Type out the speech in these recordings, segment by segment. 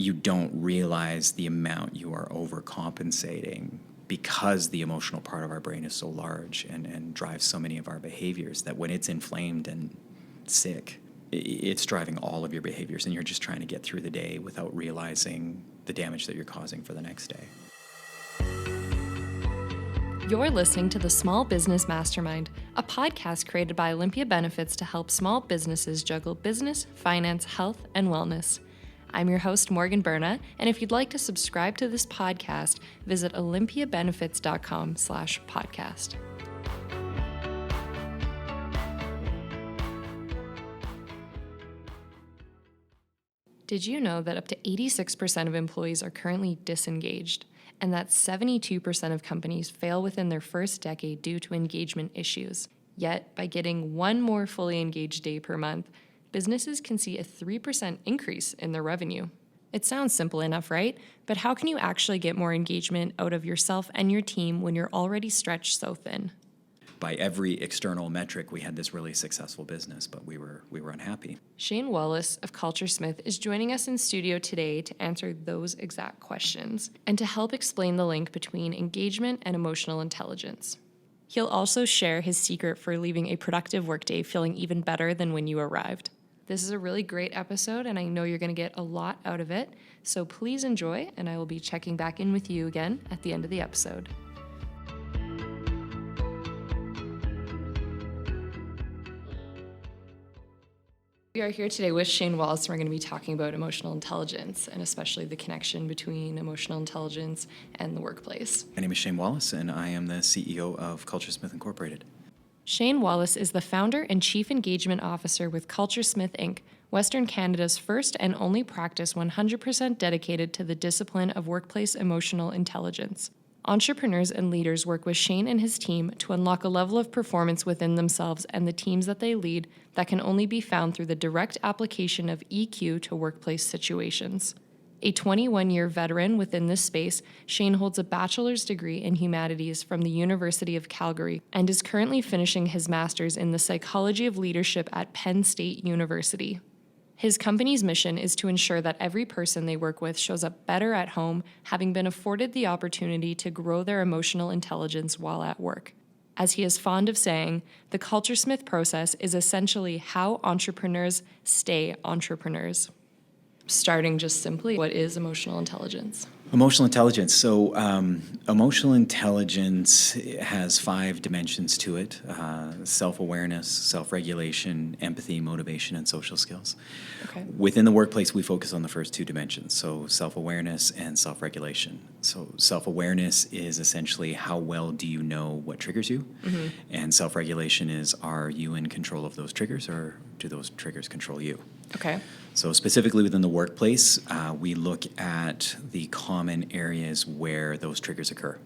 you don't realize the amount you are overcompensating because the emotional part of our brain is so large and drives so many of our behaviors that when it's inflamed and sick, it's driving all of your behaviors, and you're just trying to get through the day without realizing the damage that you're causing for the next day. You're listening to the Small Business Mastermind, a podcast created by Olympia Benefits to help small businesses juggle business, finance, health, and wellness. I'm your host, Morgan Berna, and if you'd like to subscribe to this podcast, visit olympiabenefits.com/podcast. Did you know that up to 86% of employees are currently disengaged, and that 72% of companies fail within their first decade due to engagement issues? Yet, by getting one more fully engaged day per month, businesses can see a 3% increase in their revenue. It sounds simple enough, right? But how can you actually get more engagement out of yourself and your team when you're already stretched so thin? By every external metric, we had this really successful business, but we were unhappy. Shane Wallace of Culturesmith is joining us in studio today to answer those exact questions and to help explain the link between engagement and emotional intelligence. He'll also share his secret for leaving a productive workday feeling even better than when you arrived. This is a really great episode, and I know you're going to get a lot out of it, so please enjoy, and I will be checking back in with you again at the end of the episode. We are here today with Shane Wallace, and we're going to be talking about emotional intelligence, and especially the connection between emotional intelligence and the workplace. My name is Shane Wallace, and I am the CEO of Culturesmith Incorporated. Shane Wallace is the founder and chief engagement officer with Culturesmith Inc., Western Canada's first and only practice 100% dedicated to the discipline of workplace emotional intelligence. Entrepreneurs and leaders work with Shane and his team to unlock a level of performance within themselves and the teams that they lead that can only be found through the direct application of EQ to workplace situations. A 21-year veteran within this space, Shane holds a bachelor's degree in humanities from the University of Calgary and is currently finishing his master's in the psychology of leadership at Penn State University. His company's mission is to ensure that every person they work with shows up better at home, having been afforded the opportunity to grow their emotional intelligence while at work. As he is fond of saying, the Culturesmith process is essentially how entrepreneurs stay entrepreneurs. Starting just simply, what is emotional intelligence? Emotional intelligence. So emotional intelligence has 5 dimensions to it: self-awareness, self-regulation, empathy, motivation, and social skills. Okay. Within the workplace, we focus on the first 2 dimensions, so self-awareness and self-regulation. So self-awareness is essentially how well do you know what triggers you, and self-regulation is, are you in control of those triggers, or do those triggers control you? Okay. So specifically within the workplace, we look at the common areas where those triggers occur.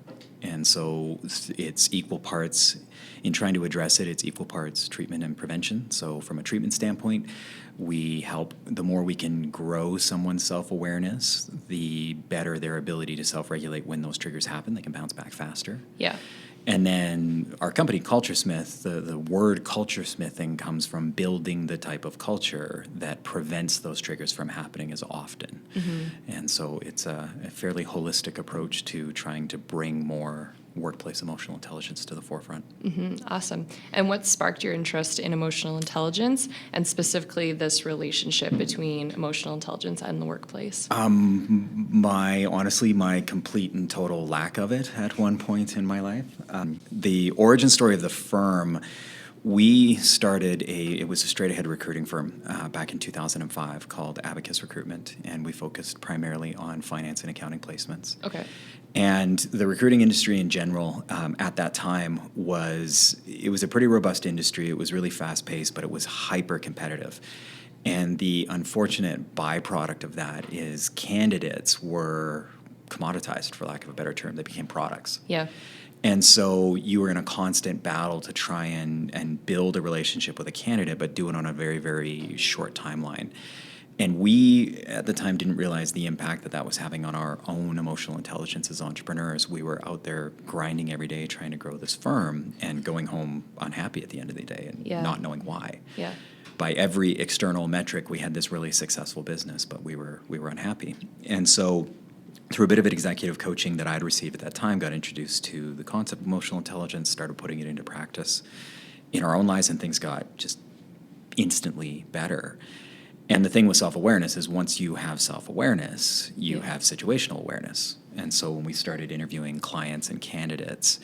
And so it's equal parts, in trying to address it, it's equal parts treatment and prevention. So from a treatment standpoint, we help, the more we can grow someone's self-awareness, the better their ability to self-regulate when those triggers happen. They can bounce back faster. Yeah. And then our company, Culturesmith, the word culturesmithing comes from building the type of culture that prevents those triggers from happening as often. And so it's a fairly holistic approach to trying to bring more workplace emotional intelligence to the forefront. Awesome. And what sparked your interest in emotional intelligence, and specifically this relationship between emotional intelligence and the workplace? Honestly, my complete and total lack of it at one point in my life. The origin story of the firm, we started it was a straight-ahead recruiting firm back in 2005 called Abacus Recruitment, and we focused primarily on finance and accounting placements. Okay. And the recruiting industry in general at that time was a pretty robust industry. It was really fast-paced, but it was hyper-competitive. And the unfortunate byproduct of that is candidates were commoditized, for lack of a better term. They became products. Yeah. And so you were in a constant battle to try and build a relationship with a candidate, but do it on a very, very short timeline. And we, at the time, didn't realize the impact that was having on our own emotional intelligence as entrepreneurs. We were out there grinding every day, trying to grow this firm, and going home unhappy at the end of the day and not knowing why. Yeah. by every external metric, we had this really successful business, but we were unhappy. And so through a bit of executive coaching that I'd received at that time, got introduced to the concept of emotional intelligence, started putting it into practice in our own lives, and things got just instantly better. And the thing with self-awareness is once you have self-awareness, you have situational awareness. And so when we started interviewing clients and candidates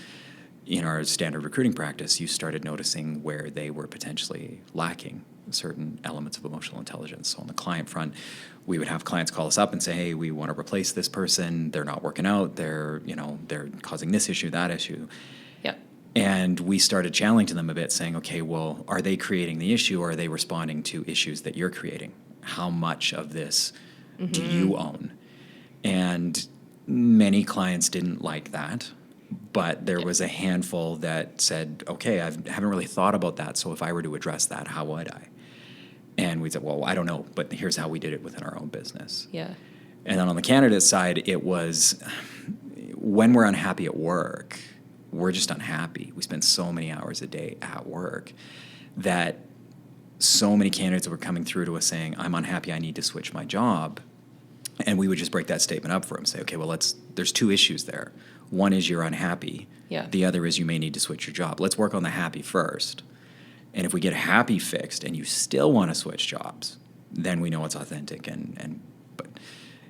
in our standard recruiting practice, you started noticing where they were potentially lacking certain elements of emotional intelligence. So on the client front, we would have clients call us up and say, hey, we want to replace this person. They're not working out. They're causing this issue, that issue. Yep. And we started challenging them a bit, saying, okay, well, are they creating the issue, or are they responding to issues that you're creating? How much of this do you own? And many clients didn't like that, but there was a handful that said, okay, I haven't really thought about that, so if I were to address that, how would I? And we said, well, I don't know, but here's how we did it within our own business. Yeah. And then on the candidate side, it was when we're unhappy at work, we're just unhappy. We spend so many hours a day at work that so many candidates were coming through to us saying, I'm unhappy, I need to switch my job. And we would just break that statement up for them, say, okay, well, there's two issues there. One is you're unhappy. Yeah. The other is you may need to switch your job. Let's work on the happy first. And if we get happy fixed and you still want to switch jobs, then we know it's authentic. But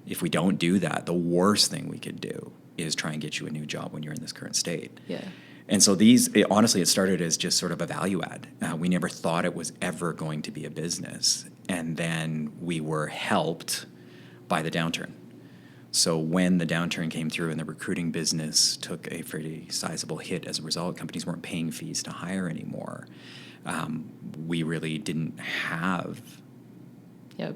if we don't do that, the worst thing we could do is try and get you a new job when you're in this current state. Yeah. And so honestly, it started as just sort of a value add. We never thought it was ever going to be a business. And then we were helped by the downturn. So when the downturn came through and the recruiting business took a pretty sizable hit as a result, companies weren't paying fees to hire anymore. We really didn't have...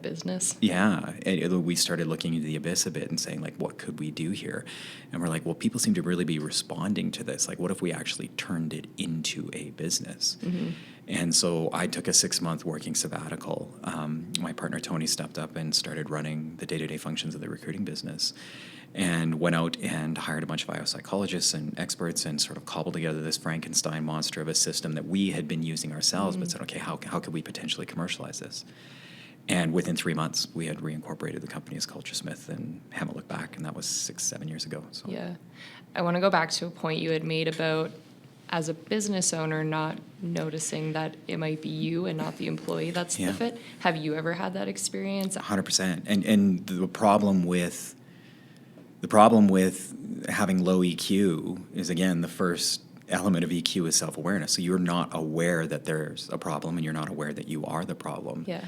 business. Yeah. We started looking into the abyss a bit and saying, like, what could we do here? And we're like, well, people seem to really be responding to this. Like, what if we actually turned it into a business? Mm-hmm. And so I took a 6-month working sabbatical. My partner, Tony, stepped up and started running the day-to-day functions of the recruiting business and went out and hired a bunch of IO psychologists and experts and sort of cobbled together this Frankenstein monster of a system that we had been using ourselves, but said, okay, how could we potentially commercialize this? And within 3 months, we had reincorporated the company as Culture Smith and haven't looked back, and that was 6-7 years ago. So. Yeah. I want to go back to a point you had made about, as a business owner, not noticing that it might be you and not the employee that's the fit. Have you ever had that experience? 100%. And the problem with having low EQ is, again, the first element of EQ is self-awareness. So you're not aware that there's a problem, and you're not aware that you are the problem. Yeah.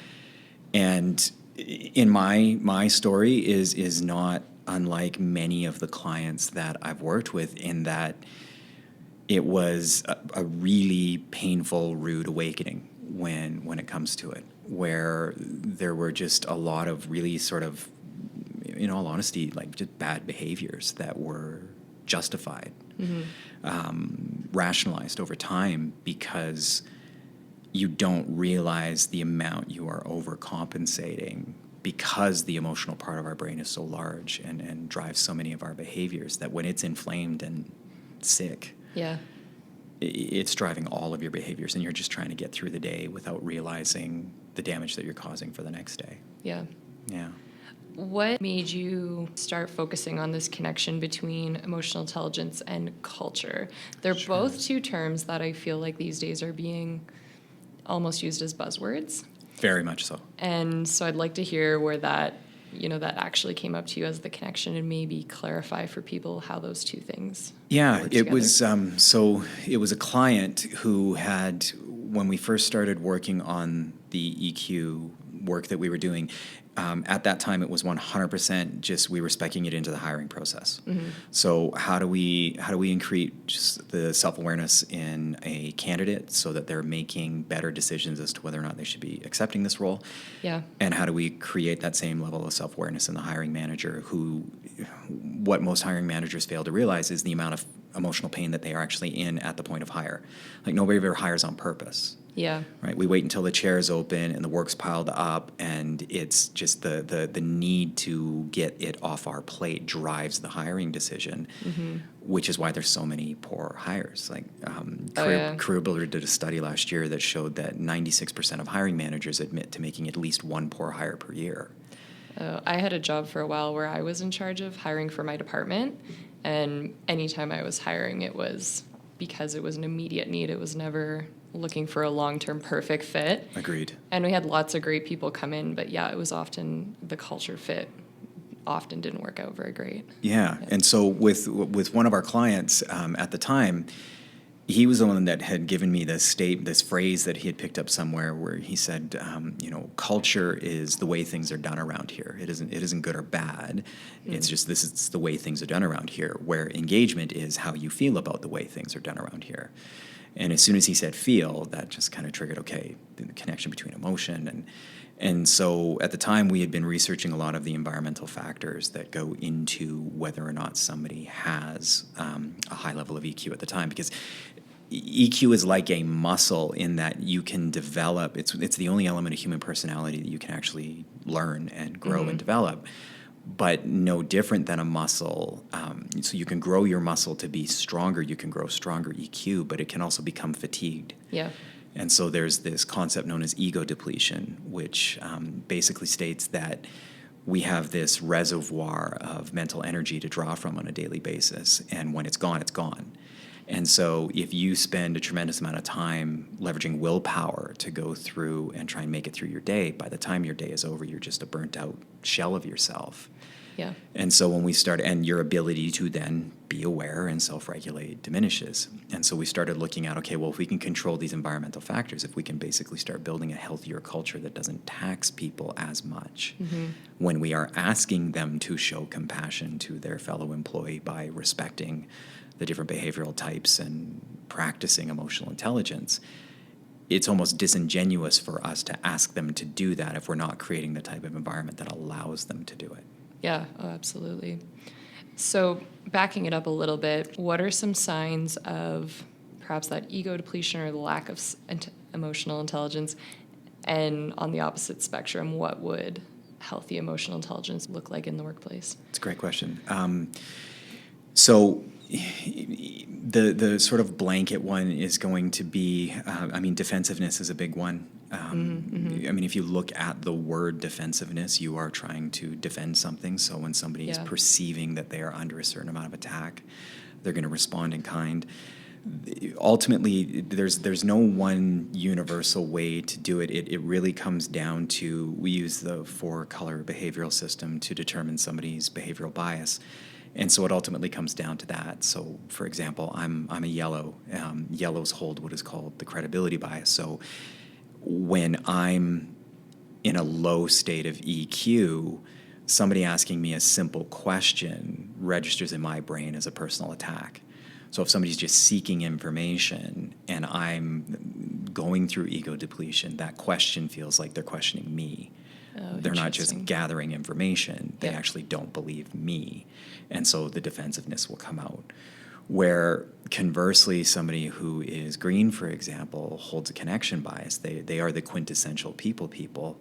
And in my story is not unlike many of the clients that I've worked with, in that it was a really painful, rude awakening when it comes to it, where there were just a lot of really sort of, in all honesty, like just bad behaviors that were justified, rationalized over time, because you don't realize the amount you are overcompensating, because the emotional part of our brain is so large and drives so many of our behaviors, that when it's inflamed and sick, it's driving all of your behaviors, and you're just trying to get through the day without realizing the damage that you're causing for the next day. Yeah. Yeah. What made you start focusing on this connection between emotional intelligence and culture? They're both two terms that I feel like these days are being almost used as buzzwords. Very much so. And so I'd like to hear where that actually came up to you as the connection, and maybe clarify for people how those two things work it together. was so it was a client who had, when we first started working on the EQ work that we were doing, at that time it was 100% just we were speccing it into the hiring process. Mm-hmm. So how do we increase just the self-awareness in a candidate so that they're making better decisions as to whether or not they should be accepting this role? Yeah. And how do we create that same level of self-awareness in the hiring manager, who, what most hiring managers fail to realize is the amount of emotional pain that they are actually in at the point of hire. Like, nobody ever hires on purpose. Yeah. Right? We wait until the chair is open and the work's piled up, and it's just the need to get it off our plate drives the hiring decision, which is why there's so many poor hires. Like Career Builder did a study last year that showed that 96% of hiring managers admit to making at least one poor hire per year. I had a job for a while where I was in charge of hiring for my department, and anytime I was hiring, it was because it was an immediate need. It was never looking for a long-term perfect fit. Agreed. And we had lots of great people come in, but yeah, it was often the culture fit often didn't work out very great. Yeah. And so with one of our clients at the time, he was the one that had given me this phrase that he had picked up somewhere, where he said, culture is the way things are done around here. It isn't good or bad. It's just this is the way things are done around here. Where engagement is how you feel about the way things are done around here. And as soon as he said feel, that just kind of triggered, okay, the connection between emotion. And so at the time, we had been researching a lot of the environmental factors that go into whether or not somebody has a high level of EQ at the time. Because EQ is like a muscle in that you can develop. It's the only element of human personality that you can actually learn and grow and develop. But no different than a muscle. So you can grow your muscle to be stronger. You can grow stronger EQ, but it can also become fatigued. Yeah. And so there's this concept known as ego depletion, which basically states that we have this reservoir of mental energy to draw from on a daily basis. And when it's gone, it's gone. And so if you spend a tremendous amount of time leveraging willpower to go through and try and make it through your day, by the time your day is over, you're just a burnt out shell of yourself. Yeah. And so when we start, and your ability to then be aware and self-regulate diminishes. And so we started looking at, okay, well, if we can control these environmental factors, if we can basically start building a healthier culture that doesn't tax people as much, when we are asking them to show compassion to their fellow employee by respecting the different behavioral types and practicing emotional intelligence, it's almost disingenuous for us to ask them to do that if we're not creating the type of environment that allows them to do it. Yeah, oh, absolutely. So backing it up a little bit, what are some signs of perhaps that ego depletion or the lack of emotional intelligence? And on the opposite spectrum, what would healthy emotional intelligence look like in the workplace? It's a great question. So the sort of blanket one is going to be, defensiveness is a big one. If you look at the word defensiveness, you are trying to defend something. So when somebody is perceiving that they are under a certain amount of attack, they're going to respond in kind. Ultimately, there's no one universal way to do it. It really comes down to, we use the 4-color behavioral system to determine somebody's behavioral bias. And so it ultimately comes down to that. So, for example, I'm a yellow. Yellows hold what is called the credibility bias. So when I'm in a low state of EQ, somebody asking me a simple question registers in my brain as a personal attack. So if somebody's just seeking information and I'm going through ego depletion, that question feels like they're questioning me. They're not just gathering information. They actually don't believe me. And so the defensiveness will come out. Where conversely, somebody who is green, for example, holds a connection bias. They are the quintessential people.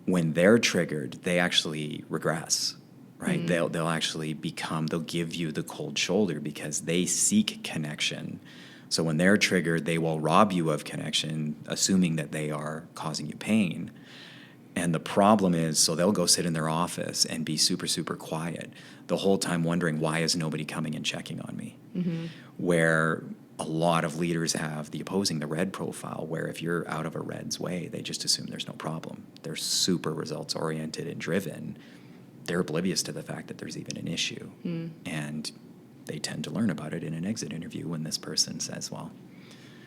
When they're triggered, they actually regress, right? They'll actually they'll give you the cold shoulder because they seek connection. So when they're triggered, they will rob you of connection, assuming that they are causing you pain. And the problem is, so they'll go sit in their office and be super, super quiet the whole time wondering, why is nobody coming and checking on me? Where a lot of leaders have the red profile, where if you're out of a red's way, they just assume there's no problem. They're super results-oriented and driven. They're oblivious to the fact that there's even an issue. And they tend to learn about it in an exit interview when this person says, well,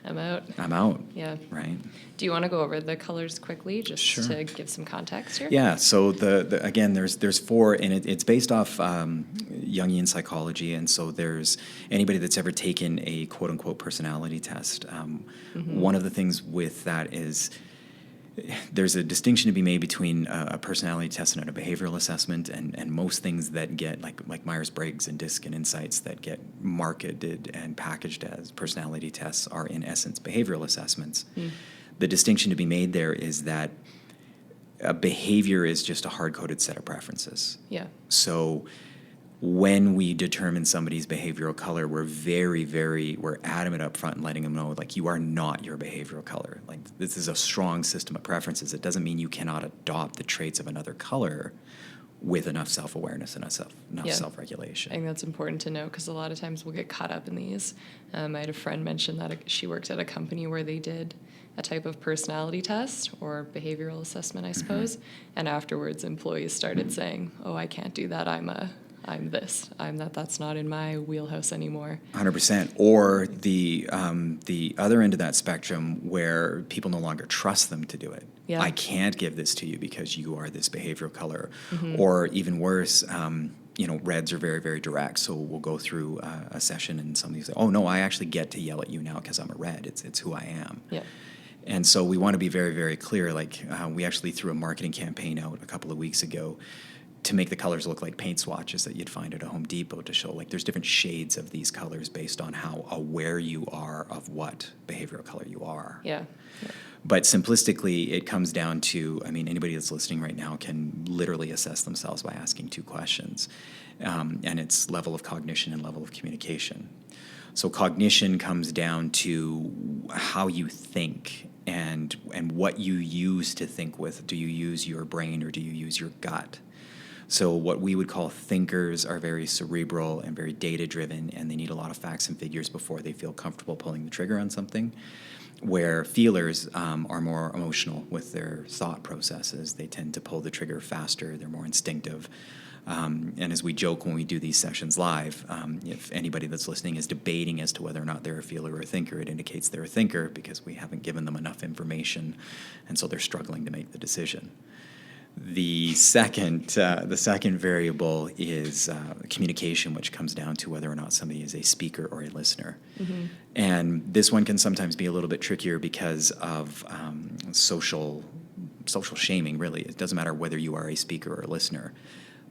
I'm out. Yeah. Right. Do you want to go over the colors quickly, just Sure. to give some context here? Yeah. So again, there's 4, and it's based off Jungian psychology, and so there's anybody that's ever taken a quote unquote personality test. One of the things with that is there's a distinction to be made between a personality test and a behavioral assessment, and most things that get, like Myers-Briggs and DISC and Insights, that get marketed and packaged as personality tests are in essence behavioral assessments. The distinction to be made there is that a behavior is just a hard-coded set of preferences. Yeah. So when we determine somebody's behavioral color, we're adamant up front and letting them know, like, you are not your behavioral color. Like, this is a strong system of preferences. It doesn't mean you cannot adopt the traits of another color with enough self-awareness and enough self-regulation. I think that's important to know, because a lot of times we'll get caught up in these. I had a friend mention that she worked at a company where they did a type of personality test or behavioral assessment, I suppose, and afterwards employees started saying, oh, I can't do that, I'm this, that's not in my wheelhouse anymore. 100%. Or the other end of that spectrum, where people no longer trust them to do it. Yeah. I can't give this to you because you are this behavioral color. Or even worse, reds are very, very direct. So we'll go through a session and somebody say, oh, no, I actually get to yell at you now because I'm a red. It's who I am. Yeah. And so we want to be very, very clear. Like, we actually threw a marketing campaign out a couple of weeks ago to make the colors look like paint swatches that you'd find at a Home Depot, to show, like, there's different shades of these colors based on how aware you are of what behavioral color you are. Yeah. But simplistically, it comes down to, anybody that's listening right now can literally assess themselves by asking 2 questions. And it's level of cognition and level of communication. So cognition comes down to how you think and what you use to think with. Do you use your brain or do you use your gut? So what we would call thinkers are very cerebral and very data-driven, and they need a lot of facts and figures before they feel comfortable pulling the trigger on something, where feelers are more emotional with their thought processes. They tend to pull the trigger faster. They're more instinctive. And as we joke when we do these sessions live, if anybody that's listening is debating as to whether or not they're a feeler or a thinker, it indicates they're a thinker because we haven't given them enough information, and so they're struggling to make the decision. The second variable is communication, which comes down to whether or not somebody is a speaker or a listener. And this one can sometimes be a little bit trickier because of social shaming, really. It doesn't matter whether you are a speaker or a listener.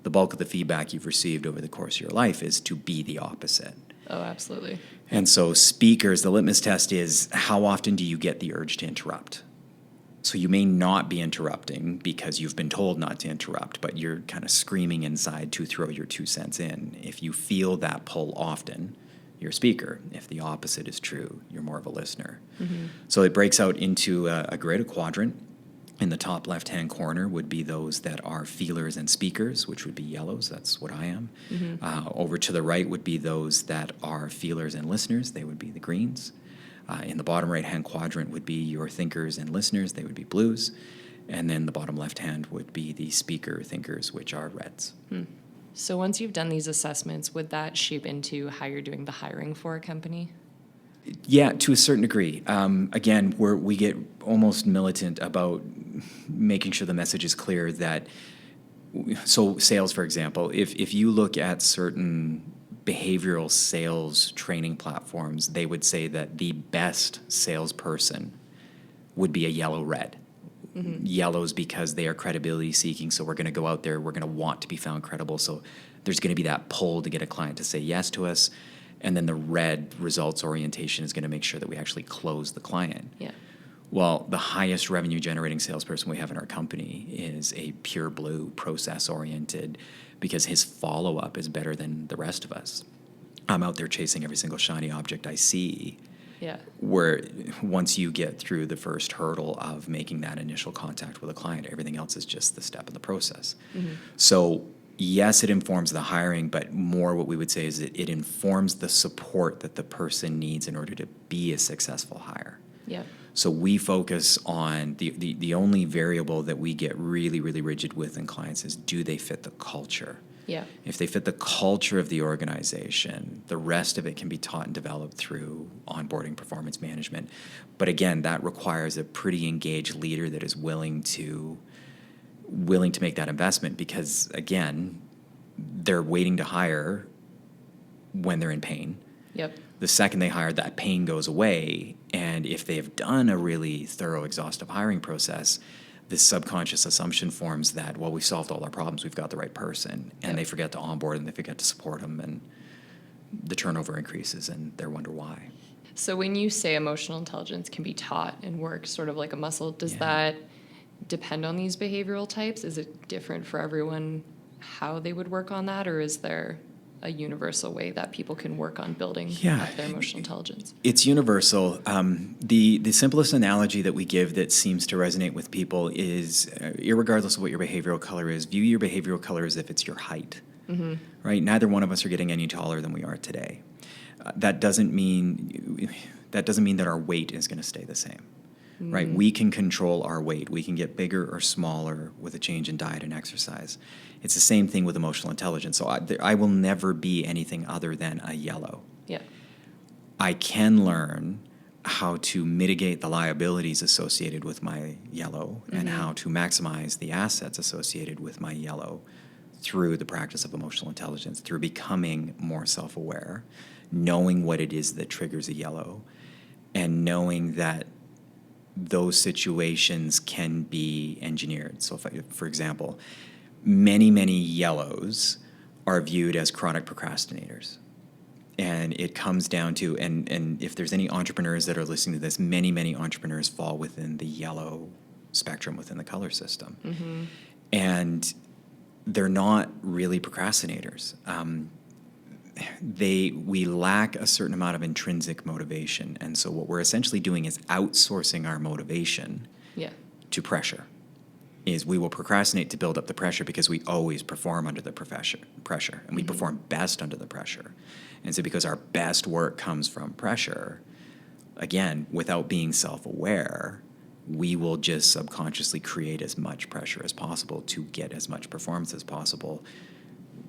The bulk of the feedback you've received over the course of your life is to be the opposite. Oh, absolutely. And so speakers, the litmus test is, how often do you get the urge to interrupt? So you may not be interrupting because you've been told not to interrupt, but you're kind of screaming inside to throw your 2 cents in. If you feel that pull often, you're a speaker. If the opposite is true, you're more of a listener. So it breaks out into a grid, a quadrant. In the top left-hand corner would be those that are feelers and speakers, which would be yellows. That's what I am. Over to the right would be those that are feelers and listeners. They would be the greens. In the bottom right-hand quadrant would be your thinkers and listeners. They would be blues. And then the bottom left-hand would be the speaker thinkers, which are reds. So once you've done these assessments, would that shape into how you're doing the hiring for a company? Yeah, to a certain degree. Again, we get almost militant about making sure the message is clear that, so sales, for example, if you look at certain behavioral sales training platforms, they would say that the best salesperson would be a yellow-red. Yellows because they are credibility seeking, so we're going to go out there, we're going to want to be found credible, so there's going to be that pull to get a client to say yes to us, and then the red results orientation is going to make sure that we actually close the client. Yeah. Well, the highest revenue generating salesperson we have in our company is a pure blue, process oriented, because his follow-up is better than the rest of us. I'm out there chasing every single shiny object I see. Yeah. Where once you get through the first hurdle of making that initial contact with a client, everything else is just the step of the process. So yes, it informs the hiring, but more what we would say is it informs the support that the person needs in order to be a successful hire. Yeah. So we focus on the only variable that we get really, really rigid with in clients is, do they fit the culture? Yeah. If they fit the culture of the organization, the rest of it can be taught and developed through onboarding, performance management. But again, that requires a pretty engaged leader that is willing to make that investment, because again, they're waiting to hire when they're in pain. Yep. The second they hire, that pain goes away. And if they've done a really thorough, exhaustive hiring process, this subconscious assumption forms that, well, we've solved all our problems, we've got the right person. And they forget to onboard and they forget to support them. And the turnover increases and they wonder why. So when you say emotional intelligence can be taught and work sort of like a muscle, does that depend on these behavioral types? Is it different for everyone how they would work on that, or is there a universal way that people can work on building up their emotional intelligence? It's universal. The simplest analogy that we give that seems to resonate with people is, irregardless of what your behavioral color is, view your behavioral color as if it's your height. Mm-hmm. Right? Neither one of us are getting any taller than we are today. That doesn't mean that our weight is going to stay the same. Right? We can control our weight. We can get bigger or smaller with a change in diet and exercise. It's the same thing with emotional intelligence. So I will never be anything other than a yellow. Yeah. I can learn how to mitigate the liabilities associated with my yellow and how to maximize the assets associated with my yellow through the practice of emotional intelligence, through becoming more self-aware, knowing what it is that triggers a yellow, and knowing that those situations can be engineered. So for example, many yellows are viewed as chronic procrastinators. And it comes down to, and if there's any entrepreneurs that are listening to this, many entrepreneurs fall within the yellow spectrum within the color system. Mm-hmm. And they're not really procrastinators. We lack a certain amount of intrinsic motivation. And so what we're essentially doing is outsourcing our motivation to pressure. Is we will procrastinate to build up the pressure because we always perform under the pressure, and we perform best under the pressure. And so because our best work comes from pressure, again, without being self-aware, we will just subconsciously create as much pressure as possible to get as much performance as possible,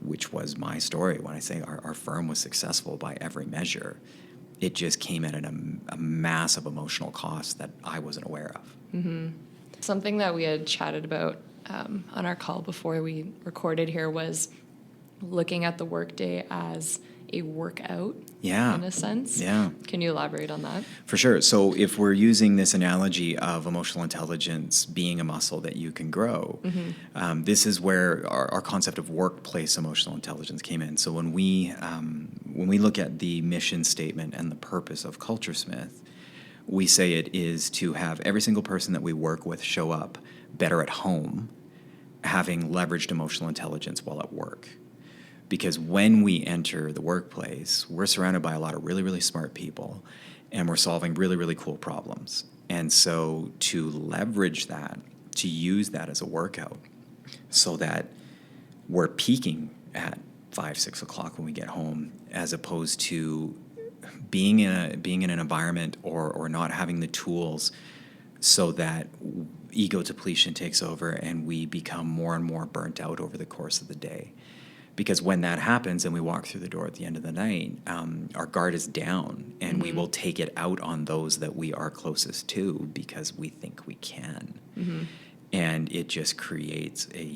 which was my story. When I say our firm was successful by every measure, it just came at a massive emotional cost that I wasn't aware of. Mm-hmm. Something that we had chatted about on our call before we recorded here was looking at the workday as a workout, in a sense. Yeah. Can you elaborate on that? For sure. So if we're using this analogy of emotional intelligence being a muscle that you can grow, this is where our concept of workplace emotional intelligence came in. So when we look at the mission statement and the purpose of CultureSmith, we say it is to have every single person that we work with show up better at home, having leveraged emotional intelligence while at work. Because when we enter the workplace, we're surrounded by a lot of really smart people, and we're solving really cool problems. And so to leverage that, to use that as a workout, so that we're peaking at 5-6 o'clock when we get home, as opposed to being in an environment or not having the tools, so that ego depletion takes over and we become more and more burnt out over the course of the day. Because when that happens and we walk through the door at the end of the night, our guard is down, and we will take it out on those that we are closest to because we think we can. And it just creates a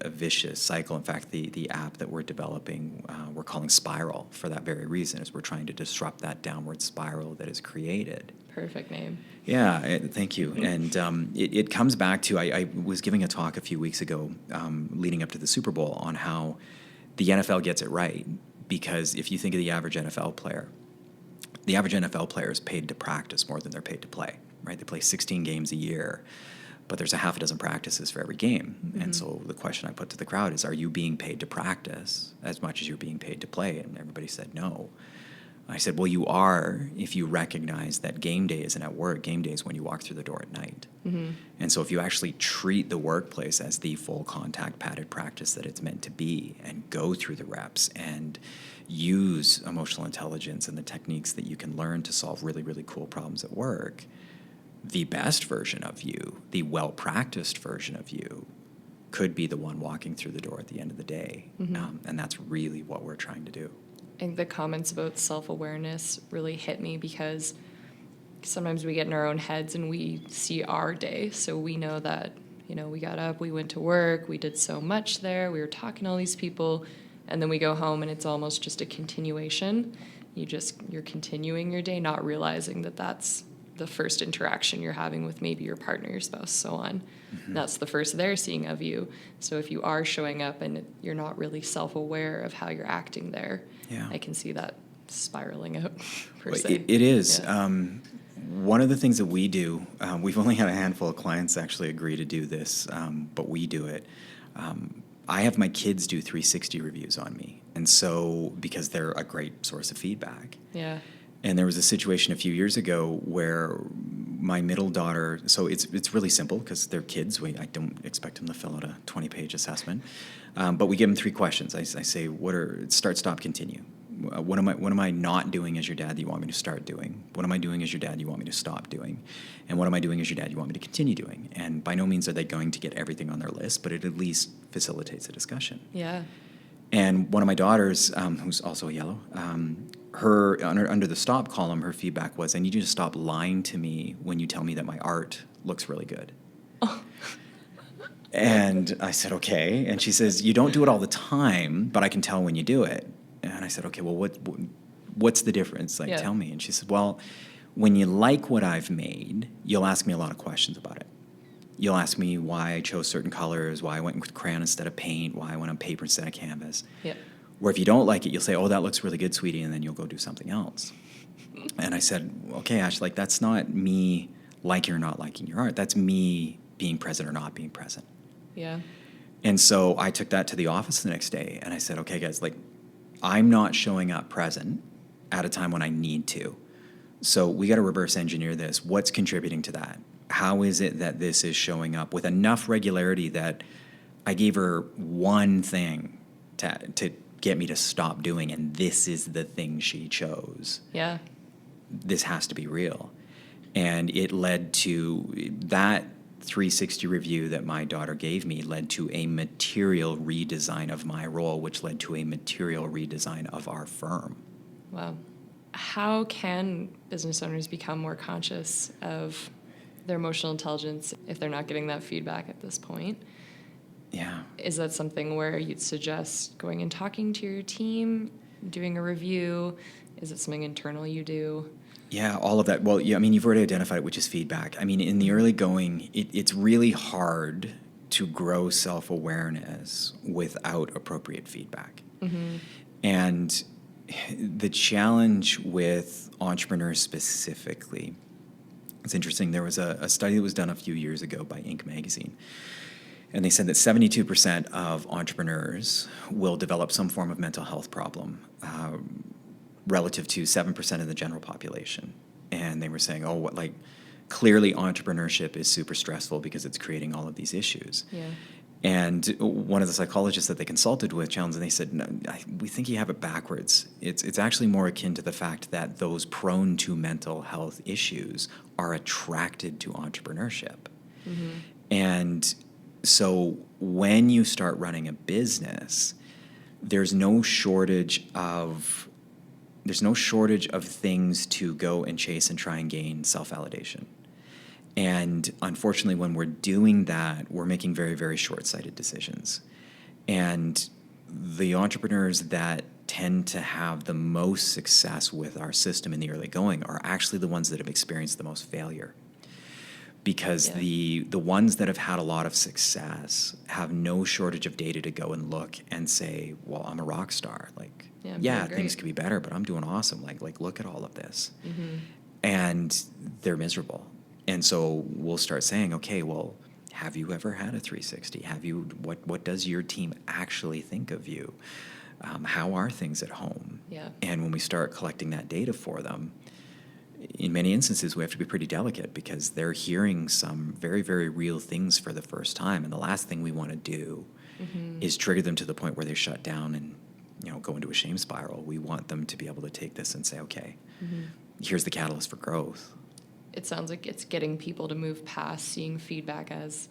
vicious cycle. In fact, the app that we're developing, we're calling Spiral for that very reason, is we're trying to disrupt that downward spiral that is created. Perfect name. Yeah, thank you. And it comes back to, I was giving a talk a few weeks ago leading up to the Super Bowl on how the NFL gets it right. Because if you think of the average NFL player is paid to practice more than they're paid to play, right? They play 16 games a year, but there's a half a dozen practices for every game. And so the question I put to the crowd is, are you being paid to practice as much as you're being paid to play? And everybody said no. I said, well, you are if you recognize that game day isn't at work. Game day is when you walk through the door at night. And so if you actually treat the workplace as the full contact padded practice that it's meant to be, and go through the reps and use emotional intelligence and the techniques that you can learn to solve really cool problems at work, the best version of you, the well-practiced version of you, could be the one walking through the door at the end of the day. And that's really what we're trying to do. I think the comments about self-awareness really hit me, because sometimes we get in our own heads and we see our day. So we know that, we got up, we went to work, we did so much there, we were talking to all these people, and then we go home and it's almost just a continuation. you're continuing your day, not realizing that that's the first interaction you're having with maybe your partner, your spouse, so on. That's the first they're seeing of you. So if you are showing up and you're not really self-aware of how you're acting there, I can see that spiraling out, per Well, se. it is. Yeah. One of the things that we do, we've only had a handful of clients actually agree to do this, but we do it. I have my kids do 360 reviews on me, and so because they're a great source of feedback. Yeah. And there was a situation a few years ago where my middle daughter, so it's really simple because they're kids. I don't expect them to fill out a 20-page assessment, but we give them 3 questions. I say, start, stop, continue. What am I not doing as your dad that you want me to start doing? What am I doing as your dad you want me to stop doing? And what am I doing as your dad you want me to continue doing? And by no means are they going to get everything on their list, but it at least facilitates a discussion. Yeah. And one of my daughters, who's also a yellow, her under the stop column, her feedback was, I need you to stop lying to me when you tell me that my art looks really good. And I said, okay. And she says, you don't do it all the time, but I can tell when you do it. And I said, okay, well, what's the difference? Like, tell me. And she said, well, when you like what I've made, you'll ask me a lot of questions about it. You'll ask me why I chose certain colors, why I went with crayon instead of paint, why I went on paper instead of canvas. Yeah. Or if you don't like it, you'll say, oh, that looks really good, sweetie, and then you'll go do something else. And I said, okay, Ash, like, that's not me liking or not liking your art. That's me being present or not being present. Yeah. And so I took that to the office the next day, and I said, okay, guys, like, I'm not showing up present at a time when I need to. So we got to reverse engineer this. What's contributing to that? How is it that this is showing up with enough regularity that I gave her one thing to get me to stop doing, and this is the thing she chose? Yeah. This has to be real. And it led to that 360 review that my daughter gave me led to a material redesign of my role, which led to a material redesign of our firm. Wow. How can business owners become more conscious of their emotional intelligence if they're not getting that feedback at this point? Yeah. Is that something where you'd suggest going and talking to your team, doing a review? Is it something internal you do? Yeah, all of that. Well, yeah, I mean, you've already identified it, which is feedback. I mean, in the early going, it's really hard to grow self-awareness without appropriate feedback. Mm-hmm. And the challenge with entrepreneurs specifically, it's interesting. There was a study that was done a few years ago by Inc. magazine, and they said that 72% of entrepreneurs will develop some form of mental health problem, relative to 7% of the general population. And they were saying, clearly entrepreneurship is super stressful because it's creating all of these issues. Yeah. And one of the psychologists that they consulted with challenged, and they said, no, we think you have it backwards. It's actually more akin to the fact that those prone to mental health issues are attracted to entrepreneurship. Mm-hmm. And so when you start running a business, there's no shortage of things to go and chase and try and gain self-validation. And unfortunately, when we're doing that, we're making very, very short-sighted decisions. And the entrepreneurs that tend to have the most success with our system in the early going are actually the ones that have experienced the most failure. Because the ones that have had a lot of success have no shortage of data to go and look and say, well, I'm a rock star. Like, things could be better, but I'm doing awesome. Like look at all of this. Mm-hmm. And they're miserable. And so we'll start saying, okay, well, have you ever had a 360? What does your team actually think of you? How are things at home? Yeah. And when we start collecting that data for them, in many instances, we have to be pretty delicate because they're hearing some very, very real things for the first time. And the last thing we want to do is trigger them to the point where they shut down and go into a shame spiral. We want them to be able to take this and say, okay, here's the catalyst for growth. It sounds like it's getting people to move past seeing feedback as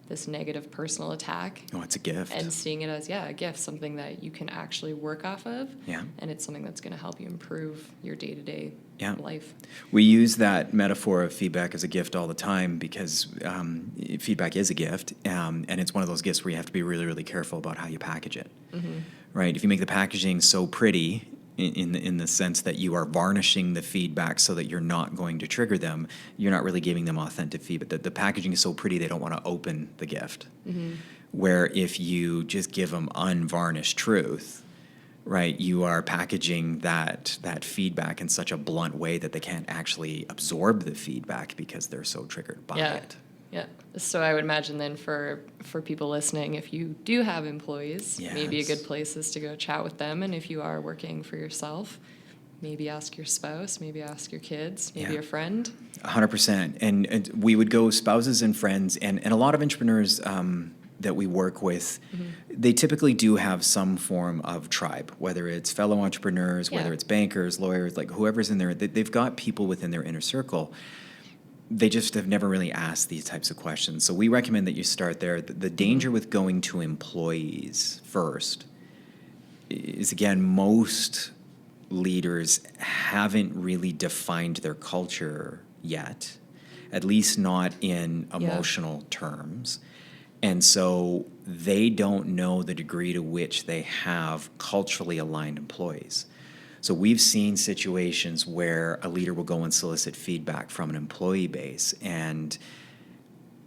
this negative personal attack. Oh, it's a gift. And seeing it as, a gift, something that you can actually work off of. Yeah. And it's something that's going to help you improve your day-to-day life. We use that metaphor of feedback as a gift all the time because feedback is a gift, and it's one of those gifts where you have to be really, really careful about how you package it. Mm-hmm. Right? If you make the packaging so pretty in the sense that you are varnishing the feedback so that you're not going to trigger them. You're not really giving them authentic feedback. The packaging is so pretty they don't want to open the gift. Where if you just give them unvarnished truth, right, you are packaging that feedback in such a blunt way that they can't actually absorb the feedback because they're so triggered by it. Yeah. So I would imagine then for people listening, if you do have employees, maybe a good place is to go chat with them. And if you are working for yourself, maybe ask your spouse, maybe ask your kids, maybe a friend. 100%. And we would go spouses and friends, and a lot of entrepreneurs that we work with, they typically do have some form of tribe, whether it's fellow entrepreneurs, whether it's bankers, lawyers, like whoever's in there, they've got people within their inner circle. They just have never really asked these types of questions. So we recommend that you start there. The danger with going to employees first is, again, most leaders haven't really defined their culture yet, at least not in emotional terms. And so they don't know the degree to which they have culturally aligned employees. So we've seen situations where a leader will go and solicit feedback from an employee base, and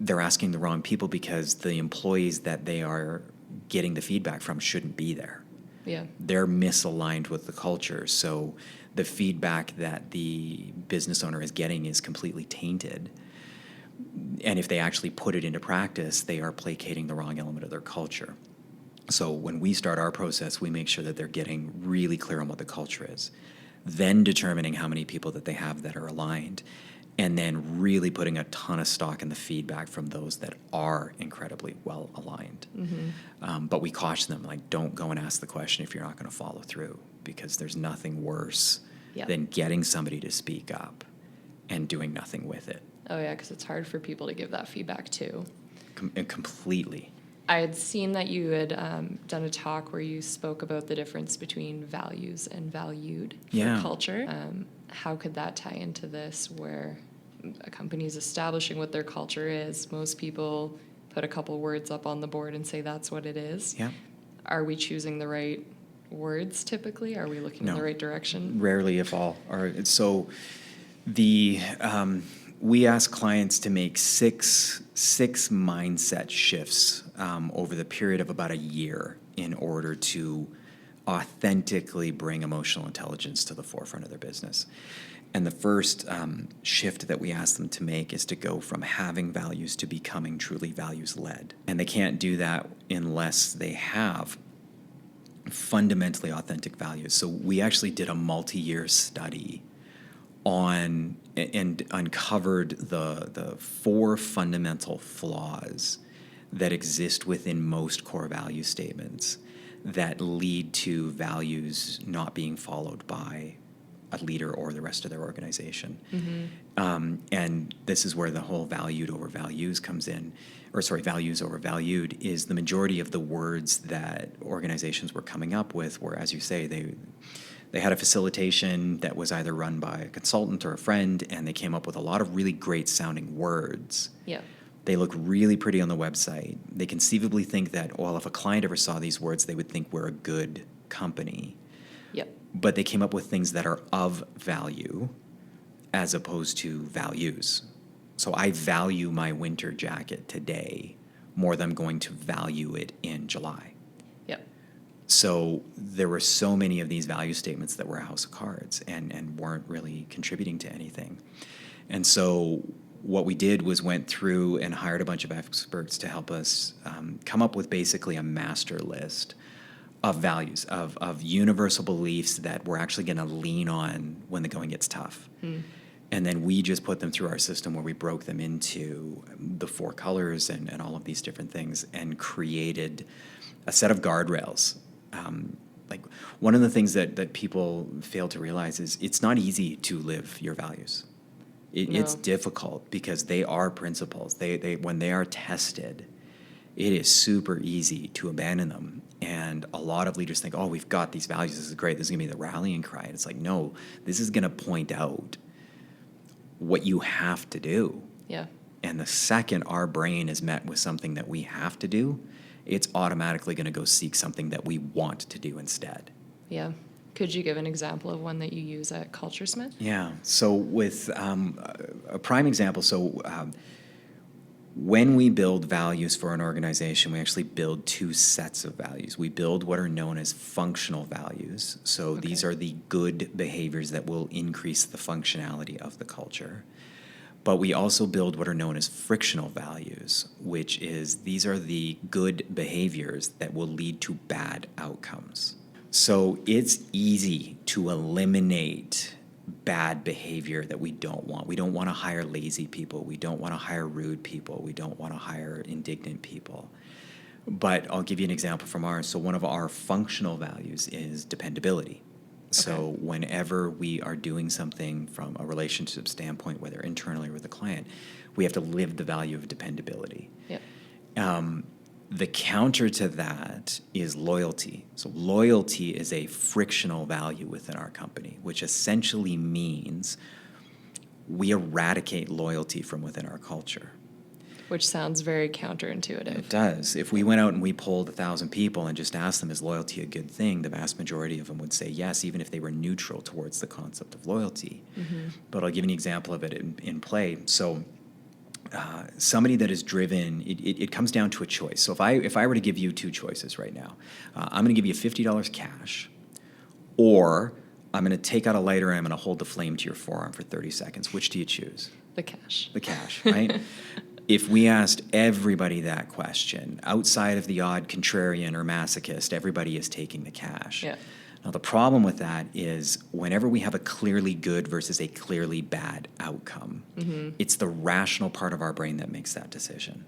they're asking the wrong people because the employees that they are getting the feedback from shouldn't be there. Yeah. They're misaligned with the culture. So the feedback that the business owner is getting is completely tainted. And if they actually put it into practice, they are placating the wrong element of their culture. So when we start our process, we make sure that they're getting really clear on what the culture is, then determining how many people that they have that are aligned, and then really putting a ton of stock in the feedback from those that are incredibly well aligned. But we caution them, like, don't go and ask the question if you're not going to follow through, because there's nothing worse than getting somebody to speak up and doing nothing with it. Oh, yeah, because it's hard for people to give that feedback too. Completely. I had seen that you had done a talk where you spoke about the difference between values and valued for culture. How could that tie into this, where a company is establishing what their culture is? Most people put a couple words up on the board and say that's what it is. Yeah. Are we choosing the right words typically? Are we looking in the right direction? Rarely, if all. So we ask clients to make six mindset shifts over the period of about a year in order to authentically bring emotional intelligence to the forefront of their business. And the first shift that we ask them to make is to go from having values to becoming truly values-led. And they can't do that unless they have fundamentally authentic values. So we actually did a multi-year study on and uncovered the 4 fundamental flaws that exist within most core value statements that lead to values not being followed by a leader or the rest of their organization. And this is where the whole valued over values comes in, values over valued is the majority of the words that organizations were coming up with were, as you say, they had a facilitation that was either run by a consultant or a friend, and they came up with a lot of really great sounding words. Yeah. They look really pretty on the website. They conceivably think that, well, if a client ever saw these words, they would think we're a good company. Yep. But they came up with things that are of value as opposed to values. So I value my winter jacket today more than I'm going to value it in July. Yep. So there were so many of these value statements that were a house of cards and weren't really contributing to anything. And so what we did was went through and hired a bunch of experts to help us come up with basically a master list of values, of universal beliefs that we're actually going to lean on when the going gets tough. And then we just put them through our system where we broke them into the 4 colors and all of these different things and created a set of guardrails. Like one of the things that people fail to realize is it's not easy to live your values. It's difficult because they are principles. They when they are tested, it is super easy to abandon them. And a lot of leaders think, oh, we've got these values. This is great. This is going to be the rallying cry. And it's like, no, this is going to point out what you have to do. Yeah. And the second our brain is met with something that we have to do, it's automatically going to go seek something that we want to do instead. Yeah. Could you give an example of one that you use at Culturesmith? Yeah. So with a prime example, when we build values for an organization, we actually build two sets of values. We build what are known as functional values. So these are the good behaviors that will increase the functionality of the culture. But we also build what are known as frictional values, which is these are the good behaviors that will lead to bad outcomes. So it's easy to eliminate bad behavior that we don't want. We don't want to hire lazy people. We don't want to hire rude people. We don't want to hire indignant people. But I'll give you an example from ours. So one of our functional values is dependability. So whenever we are doing something from a relationship standpoint, whether internally or with a client, we have to live the value of dependability. Yep. The counter to that is loyalty. So loyalty is a frictional value within our company, which essentially means we eradicate loyalty from within our culture. Which sounds very counterintuitive. It does. If we went out and we polled 1,000 people and just asked them, is loyalty a good thing? The vast majority of them would say yes, even if they were neutral towards the concept of loyalty. Mm-hmm. But I'll give you an example of it in play. So somebody that is driven, it comes down to a choice. So if I were to give you two choices right now, I'm going to give you $50 cash, or I'm going to take out a lighter and I'm going to hold the flame to your forearm for 30 seconds. Which do you choose? The cash. The cash, right? If we asked everybody that question, outside of the odd contrarian or masochist, everybody is taking the cash. Yeah. Now, the problem with that is whenever we have a clearly good versus a clearly bad outcome, it's the rational part of our brain that makes that decision.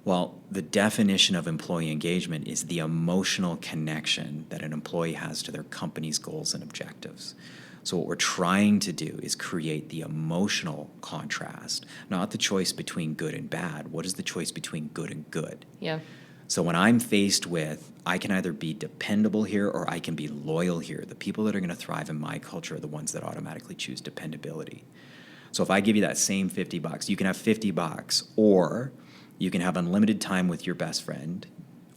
Well, the definition of employee engagement is the emotional connection that an employee has to their company's goals and objectives. So what we're trying to do is create the emotional contrast, not the choice between good and bad. What is the choice between good and good? Yeah. So when I'm faced with, I can either be dependable here or I can be loyal here. The people that are going to thrive in my culture are the ones that automatically choose dependability. So if I give you that same $50, you can have $50, or you can have unlimited time with your best friend,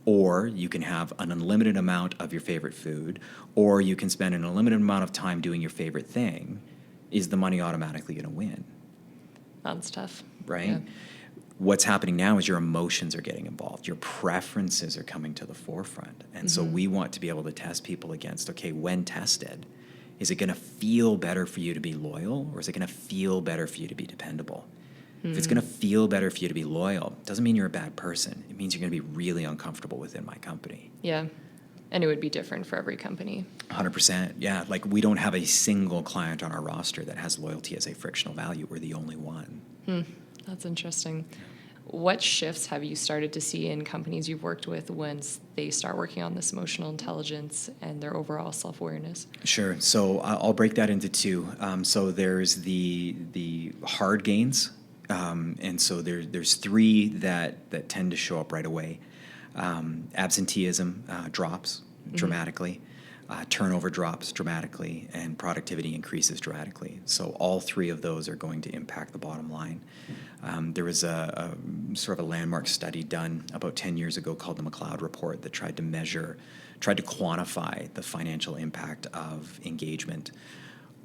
or you can have an unlimited amount of your favorite food, or you can spend an unlimited amount of time doing your favorite thing. Is the money automatically going to win? That's tough. Right? Yeah. What's happening now is your emotions are getting involved. Your preferences are coming to the forefront. And so we want to be able to test people against, okay, when tested, is it going to feel better for you to be loyal, or is it going to feel better for you to be dependable? If it's going to feel better for you to be loyal, doesn't mean you're a bad person. It means you're going to be really uncomfortable within my company. Yeah. And it would be different for every company. 100%. Yeah. Like, we don't have a single client on our roster that has loyalty as a frictional value. We're the only one. That's interesting. What shifts have you started to see in companies you've worked with once they start working on this emotional intelligence and their overall self-awareness? Sure. So I'll break that into two. So there's the hard gains. And so there's three that tend to show up right away. Absenteeism drops dramatically. Turnover drops dramatically, and productivity increases dramatically. So all three of those are going to impact the bottom line. There was a sort of a landmark study done about 10 years ago called the McLeod Report that tried to quantify the financial impact of engagement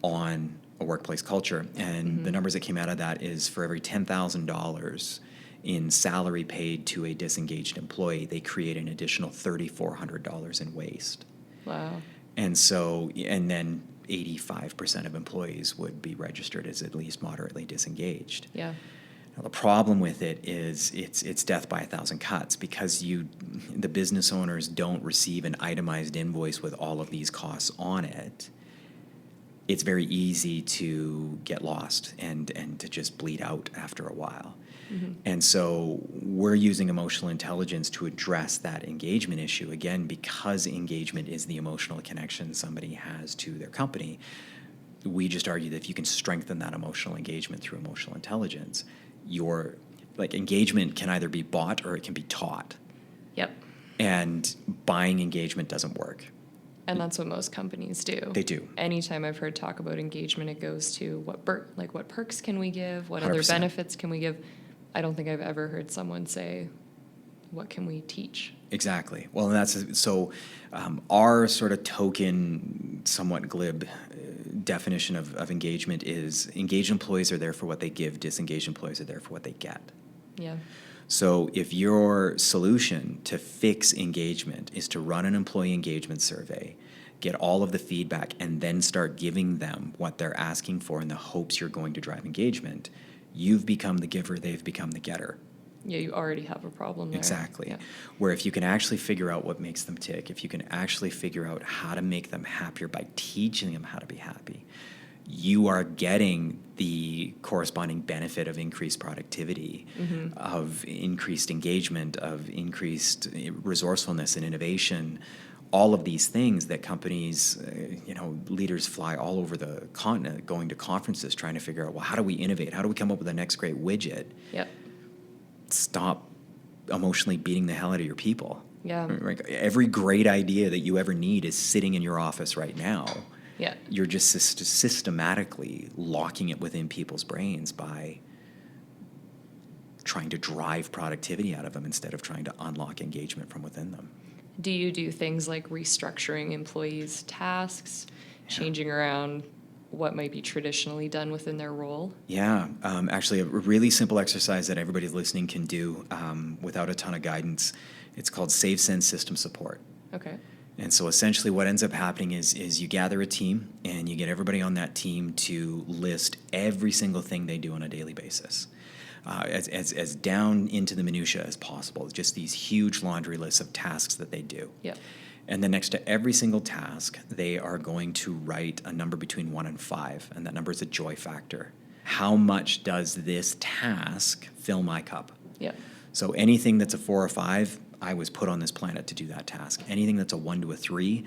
on a workplace culture. And the numbers that came out of that is for every $10,000 in salary paid to a disengaged employee, they create an additional $3,400 in waste. Wow. And so, and then 85% of employees would be registered as at least moderately disengaged. Yeah. Now, the problem with it is it's death by 1,000 cuts, because the business owners don't receive an itemized invoice with all of these costs on it. It's very easy to get lost and to just bleed out after a while. And so we're using emotional intelligence to address that engagement issue. Again, because engagement is the emotional connection somebody has to their company, we just argue that if you can strengthen that emotional engagement through emotional intelligence, engagement can either be bought or it can be taught. Yep. And buying engagement doesn't work. And that's what most companies do. They do. Anytime I've heard talk about engagement, it goes to what perks can we give? What 100%. other benefits can we give? I don't think I've ever heard someone say, what can we teach? Exactly. Well, and that's so. Our sort of token, somewhat glib definition of engagement is engaged employees are there for what they give. Disengaged employees are there for what they get. Yeah. So if your solution to fix engagement is to run an employee engagement survey, get all of the feedback, and then start giving them what they're asking for in the hopes you're going to drive engagement, you've become the giver, they've become the getter. Yeah, you already have a problem there. Exactly. Yeah. Where if you can actually figure out what makes them tick, if you can actually figure out how to make them happier by teaching them how to be happy, you are getting the corresponding benefit of increased productivity, of increased engagement, of increased resourcefulness and innovation. All of these things that companies, leaders fly all over the continent going to conferences trying to figure out, well, how do we innovate? How do we come up with the next great widget? Yep. Stop emotionally beating the hell out of your people. Yeah. Right? Every great idea that you ever need is sitting in your office right now. Yeah. You're just systematically locking it within people's brains by trying to drive productivity out of them instead of trying to unlock engagement from within them. Do you do things like restructuring employees' tasks, changing around what might be traditionally done within their role? Yeah, actually, a really simple exercise that everybody listening can do without a ton of guidance. It's called Save, Send, System Support. Okay. And so essentially what ends up happening is you gather a team and you get everybody on that team to list every single thing they do on a daily basis. As down into the minutia as possible, just these huge laundry lists of tasks that they do. Yep. And then next to every single task, they are going to write a number between 1 and 5, and that number is a joy factor. How much does this task fill my cup? Yep. So anything that's a 4 or 5, I was put on this planet to do that task. Anything that's a 1 to a 3,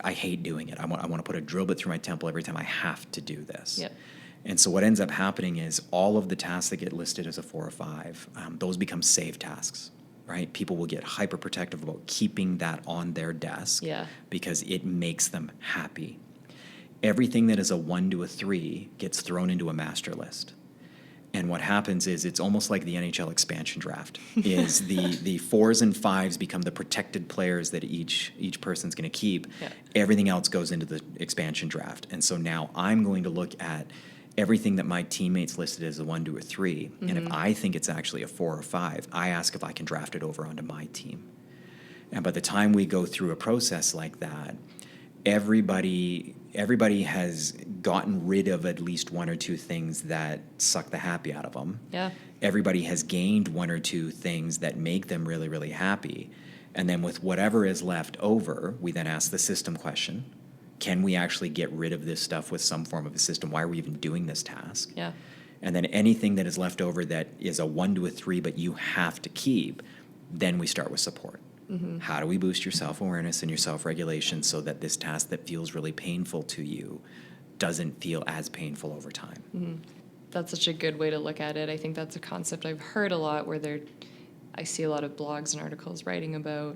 I hate doing it. I want to put a drill bit through my temple every time I have to do this. Yep. And so what ends up happening is all of the tasks that get listed as a 4 or 5, those become save tasks. Right? People will get hyper protective about keeping that on their desk because it makes them happy. Everything that is a 1 to a 3 gets thrown into a master list. And what happens is it's almost like the NHL expansion draft. Is the 4s and 5s become the protected players that each person's going to keep. Yeah. Everything else goes into the expansion draft. And so now I'm going to look at everything that my teammates listed as a 1 to a 3, and if I think it's actually a 4 or 5, I ask if I can draft it over onto my team. And by the time we go through a process like that, everybody has gotten rid of at least 1 or 2 things that suck the happy out of them. Yeah. Everybody has gained 1 or 2 things that make them really, really happy. And then with whatever is left over, we then ask the system question. Can we actually get rid of this stuff with some form of a system? Why are we even doing this task? Yeah. And then anything that is left over that is a 1 to a 3, but you have to keep, then we start with support. How do we boost your self-awareness and your self-regulation so that this task that feels really painful to you doesn't feel as painful over time? That's such a good way to look at it. I think that's a concept I've heard a lot I see a lot of blogs and articles writing about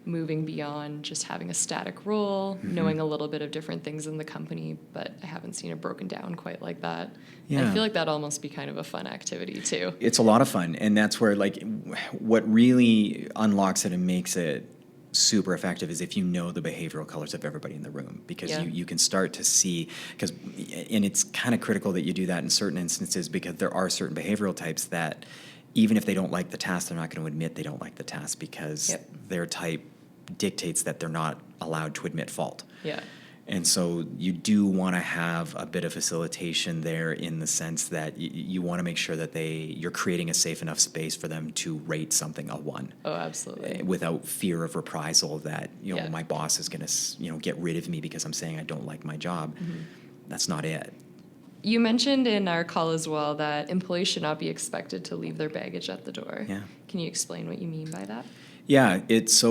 moving beyond just having a static role, knowing a little bit of different things in the company, but I haven't seen it broken down quite like that. Yeah. I feel like that almost be kind of a fun activity too. It's a lot of fun, and that's where what really unlocks it and makes it super effective is if you know the behavioral colors of everybody in the room, because you can start to see, and it's kind of critical that you do that in certain instances, because there are certain behavioral types that even if they don't like the task, they're not going to admit they don't like the task because their type dictates that they're not allowed to admit fault. Yeah. And so you do want to have a bit of facilitation there in the sense that you want to make sure that you're creating a safe enough space for them to rate something a 1. Oh, absolutely. Without fear of reprisal that, my boss is going to, get rid of me because I'm saying I don't like my job. That's not it. You mentioned in our call as well that employees should not be expected to leave their baggage at the door. Yeah. Can you explain what you mean by that? Yeah, it's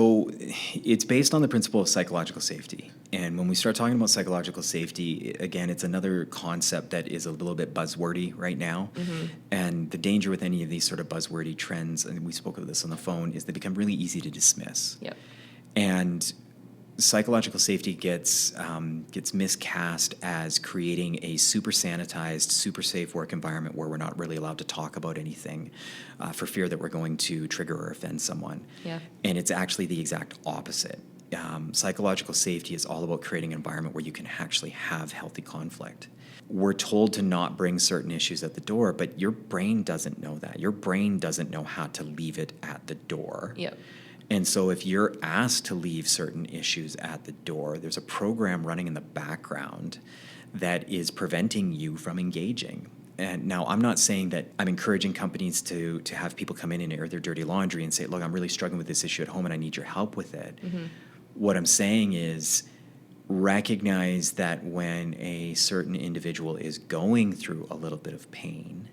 based on the principle of psychological safety. And when we start talking about psychological safety, again, it's another concept that is a little bit buzzwordy right now. And the danger with any of these sort of buzzwordy trends, and we spoke of this on the phone, is they become really easy to dismiss. Yep. And psychological safety gets miscast as creating a super sanitized, super safe work environment where we're not really allowed to talk about anything for fear that we're going to trigger or offend someone. Yeah. And it's actually the exact opposite. Psychological safety is all about creating an environment where you can actually have healthy conflict. We're told to not bring certain issues at the door, but your brain doesn't know that. Your brain doesn't know how to leave it at the door. Yep. And so if you're asked to leave certain issues at the door, there's a program running in the background that is preventing you from engaging. And now I'm not saying that I'm encouraging companies to have people come in and air their dirty laundry and say, look, I'm really struggling with this issue at home and I need your help with it. Mm-hmm. What I'm saying is recognize that when a certain individual is going through a little bit of pain,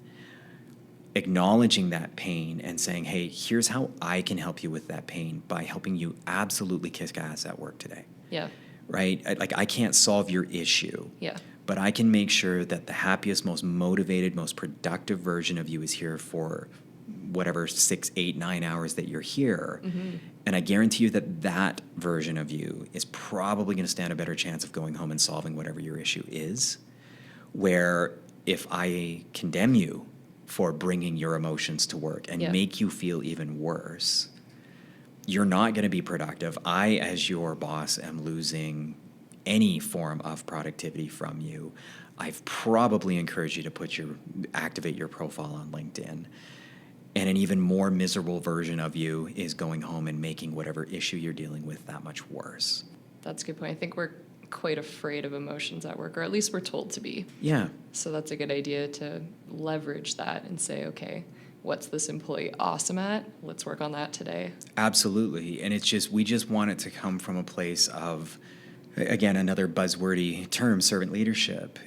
acknowledging that pain and saying, hey, here's how I can help you with that pain by helping you absolutely kick ass at work today. Yeah. Right? I can't solve your issue. Yeah. But I can make sure that the happiest, most motivated, most productive version of you is here for whatever 6, 8, 9 hours that you're here. Mm-hmm. And I guarantee you that version of you is probably going to stand a better chance of going home and solving whatever your issue is. Where if I condemn you for bringing your emotions to work and make you feel even worse, you're not going to be productive. I, as your boss, am losing any form of productivity from you. I've probably encouraged you to activate your profile on LinkedIn. And an even more miserable version of you is going home and making whatever issue you're dealing with that much worse. That's a good point. I think we're quite afraid of emotions at work, or at least we're told to be. Yeah. So that's a good idea to leverage that and say, okay, what's this employee awesome at? Let's work on that today. Absolutely. And we just want it to come from a place of, again, another buzzwordy term, servant leadership.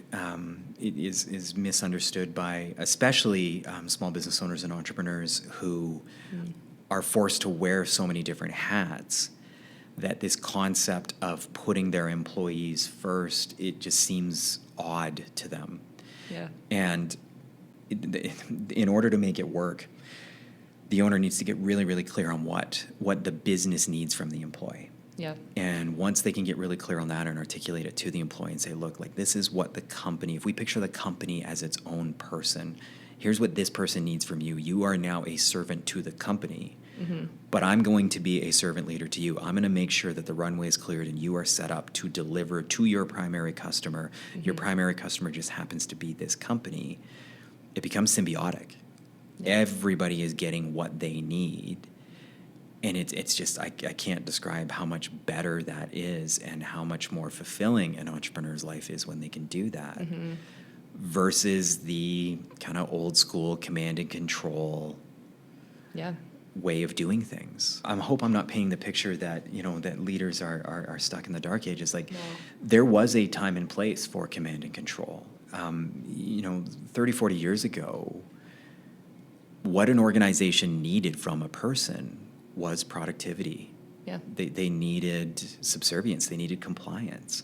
It is misunderstood by especially small business owners and entrepreneurs who are forced to wear so many different hats, that this concept of putting their employees first, it just seems odd to them. Yeah. And in order to make it work, the owner needs to get really, really clear on what the business needs from the employee. Yeah. And once they can get really clear on that and articulate it to the employee and say, look, like this is what the company, if we picture the company as its own person, here's what this person needs from you. You are now a servant to the company, but I'm going to be a servant leader to you. I'm going to make sure that the runway is cleared and you are set up to deliver to your primary customer. Your primary customer just happens to be this company. It becomes symbiotic. Yeah. Everybody is getting what they need. And it's just, I can't describe how much better that is and how much more fulfilling an entrepreneur's life is when they can do that versus the kind of old school command and control way of doing things. I hope I'm not painting the picture that, that leaders are stuck in the dark ages. There was a time and place for command and control. 30, 40 years ago, what an organization needed from a person was productivity. Yeah. They needed subservience. They needed compliance.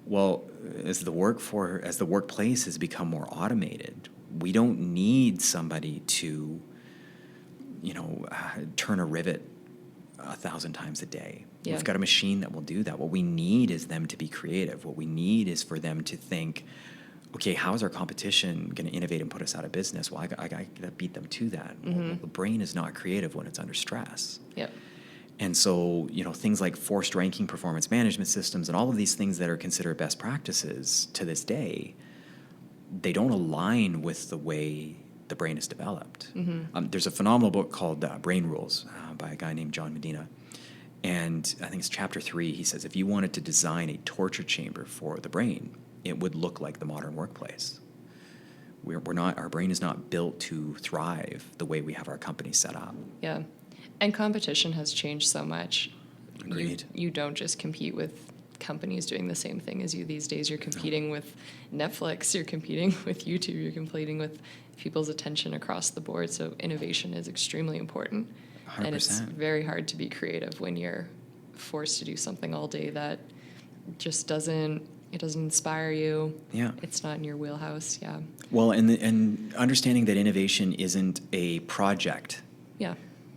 Well, as the workplace has become more automated, we don't need somebody to, turn a rivet 1,000 times a day. Yeah. We've got a machine that will do that. What we need is them to be creative. What we need is for them to think, okay, how is our competition going to innovate and put us out of business? Well, I got to beat them to that. Well, the brain is not creative when it's under stress. Yep. And so, things like forced ranking performance management systems and all of these things that are considered best practices to this day, they don't align with the way the brain is developed. There's a phenomenal book called Brain Rules by a guy named John Medina. And I think it's chapter 3. He says, if you wanted to design a torture chamber for the brain, it would look like the modern workplace. Our brain is not built to thrive the way we have our company set up. Yeah. And competition has changed so much. Agreed. You don't just compete with companies doing the same thing as you these days. You're competing with Netflix, you're competing with YouTube, you're competing with people's attention across the board. So innovation is extremely important. 100%. And it's very hard to be creative when you're forced to do something all day that just doesn't inspire you. Yeah. It's not in your wheelhouse. Yeah. Well, and understanding that innovation isn't a project. Yeah.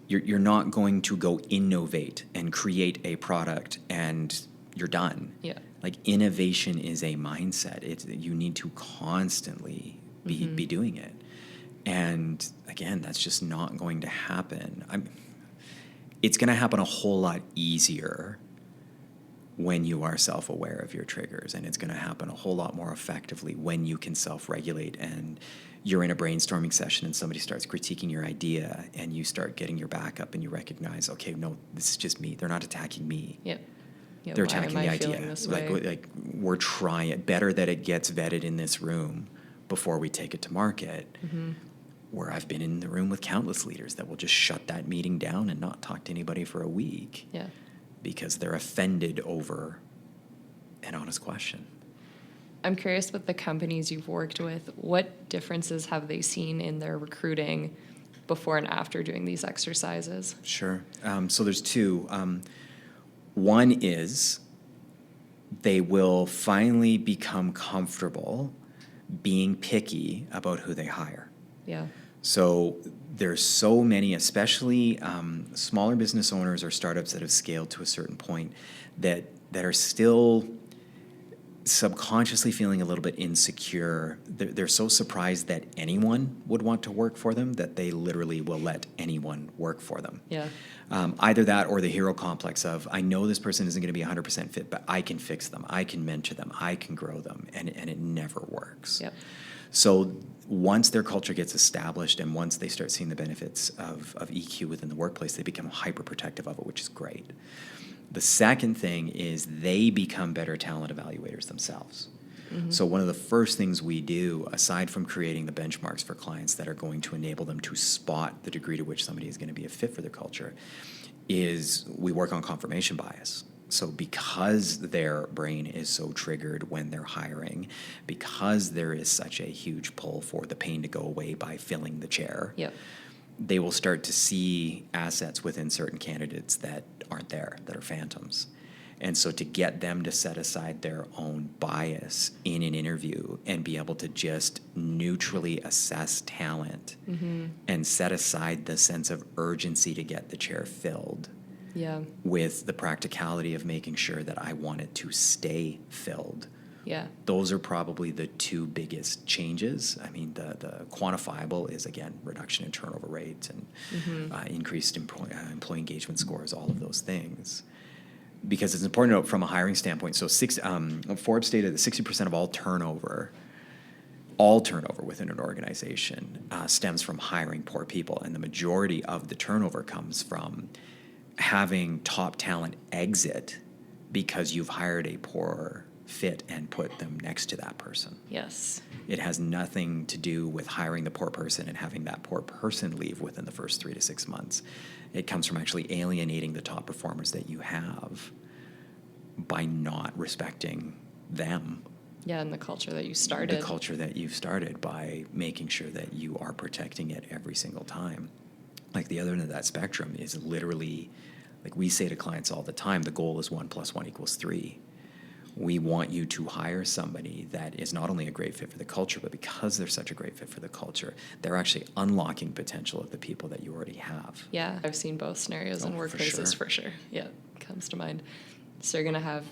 You're not going to go innovate and create a product and you're done. Yeah. Like innovation is a mindset. You need to constantly be doing it. And again, that's just not going to happen. It's going to happen a whole lot easier when you are self-aware of your triggers, and it's going to happen a whole lot more effectively when you can self-regulate and you're in a brainstorming session and somebody starts critiquing your idea and you start getting your back up and you recognize, okay, no, this is just me. They're not attacking me. Yep. Yeah, They're why attacking am the I idea. feeling this way? Like we're trying it. Better that it gets vetted in this room before we take it to market. Where I've been in the room with countless leaders that will just shut that meeting down and not talk to anybody for a week. Yeah. Because they're offended over an honest question. I'm curious with the companies you've worked with, what differences have they seen in their recruiting before and after doing these exercises? Sure. So there's two. One is they will finally become comfortable being picky about who they hire. Yeah. So there's so many, especially smaller business owners or startups that have scaled to a certain point that are still subconsciously feeling a little bit insecure. They're so surprised that anyone would want to work for them that they literally will let anyone work for them. Yeah. Either that or the hero complex of, I know this person isn't going to be 100% fit, but I can fix them, I can mentor them, I can grow them, and it never works. Yep. So once their culture gets established and once they start seeing the benefits of EQ within the workplace, they become hyper protective of it, which is great. The second thing is they become better talent evaluators themselves. So one of the first things we do, aside from creating the benchmarks for clients that are going to enable them to spot the degree to which somebody is going to be a fit for their culture, is we work on confirmation bias. So because their brain is so triggered when they're hiring, because there is such a huge pull for the pain to go away by filling the chair, Yep. they will start to see assets within certain candidates that aren't there, that are phantoms. And so to get them to set aside their own bias in an interview and be able to just neutrally assess talent and set aside the sense of urgency to get the chair filled, Yeah. with the practicality of making sure that I want it to stay filled. Yeah. Those are probably the two biggest changes. I mean, the quantifiable is, again, reduction in turnover rates and increased employee engagement scores, all of those things. Because it's important to note from a hiring standpoint, so Forbes stated that 60% of all turnover within an organization stems from hiring poor people, and the majority of the turnover comes from having top talent exit because you've hired a poor fit and put them next to that person. Yes. It has nothing to do with hiring the poor person and having that poor person leave within the first 3 to 6 months. It comes from actually alienating the top performers that you have by not respecting them. Yeah, and the culture that you started. The culture that you've started, by making sure that you are protecting it every single time. Like the other end of that spectrum is literally, like we say to clients all the time, the goal is 1 + 1 = 3. We want you to hire somebody that is not only a great fit for the culture, but because they're such a great fit for the culture, they're actually unlocking potential of the people that you already have. Yeah, I've seen both scenarios in workplaces for sure. Yeah, comes to mind. So you're going to have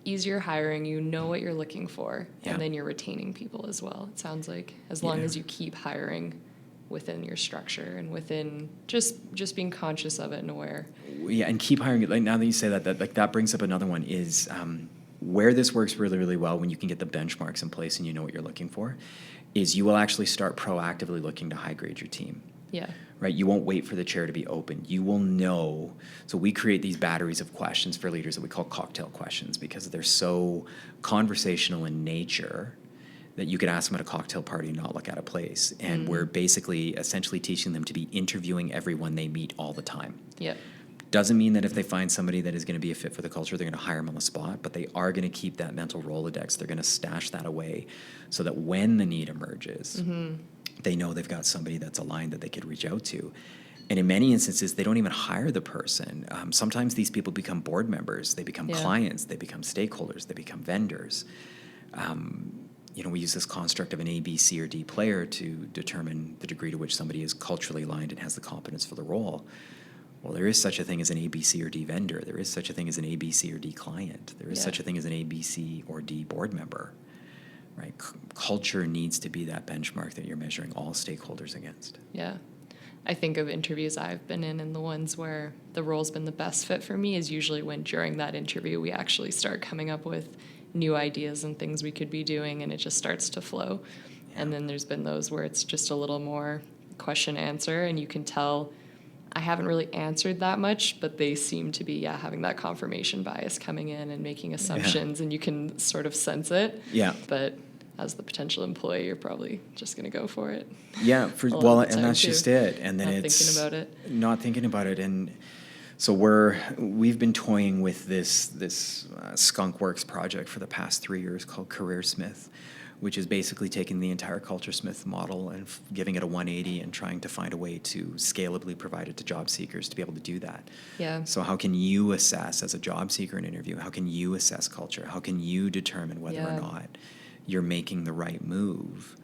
easier hiring, you know what you're looking for, and then you're retaining people as well, it sounds like, as long as you keep hiring within your structure and within just being conscious of it and aware. Yeah, and keep hiring. Like now that you say that, that brings up another one is where this works really, really well when you can get the benchmarks in place and you know what you're looking for, is you will actually start proactively looking to high grade your team. Yeah. Right? You won't wait for the chair to be open. You will know. So we create these batteries of questions for leaders that we call cocktail questions because they're so conversational in nature that you could ask them at a cocktail party and not look out of place. And we're basically essentially teaching them to be interviewing everyone they meet all the time. Yeah. Doesn't mean that if they find somebody that is going to be a fit for the culture, they're going to hire them on the spot, but they are going to keep that mental Rolodex. They're going to stash that away so that when the need emerges, they know they've got somebody that's aligned that they could reach out to. And in many instances, they don't even hire the person. Sometimes these people become board members. They become clients. They become stakeholders. They become vendors. We use this construct of an A, B, C, or D player to determine the degree to which somebody is culturally aligned and has the competence for the role. Well, there is such a thing as an A, B, C, or D vendor. There is such a thing as an A, B, C, or D client. There is such a thing as an A, B, C, or D board member. Right? Culture needs to be that benchmark that you're measuring all stakeholders against. Yeah. I think of interviews I've been in, and the ones where the role's been the best fit for me is usually when during that interview we actually start coming up with new ideas and things we could be doing, and it just starts to flow. Yeah. And then there's been those where it's just a little more question answer, and you can tell I haven't really answered that much, but they seem to be having that confirmation bias coming in and making assumptions, and you can sort of sense it. Yeah. But as the potential employee, you're probably just going to go for it. Yeah, and that's just it. And then it's not thinking about it. And so we've been toying with this Skunk Works project for the past 3 years called Career Smith, which is basically taking the entire Culture Smith model and giving it a 180 and trying to find a way to scalably provide it to job seekers to be able to do that. Yeah. So how can you assess as a job seeker in an interview? How can you assess culture? How can you determine whether or not you're making the right move?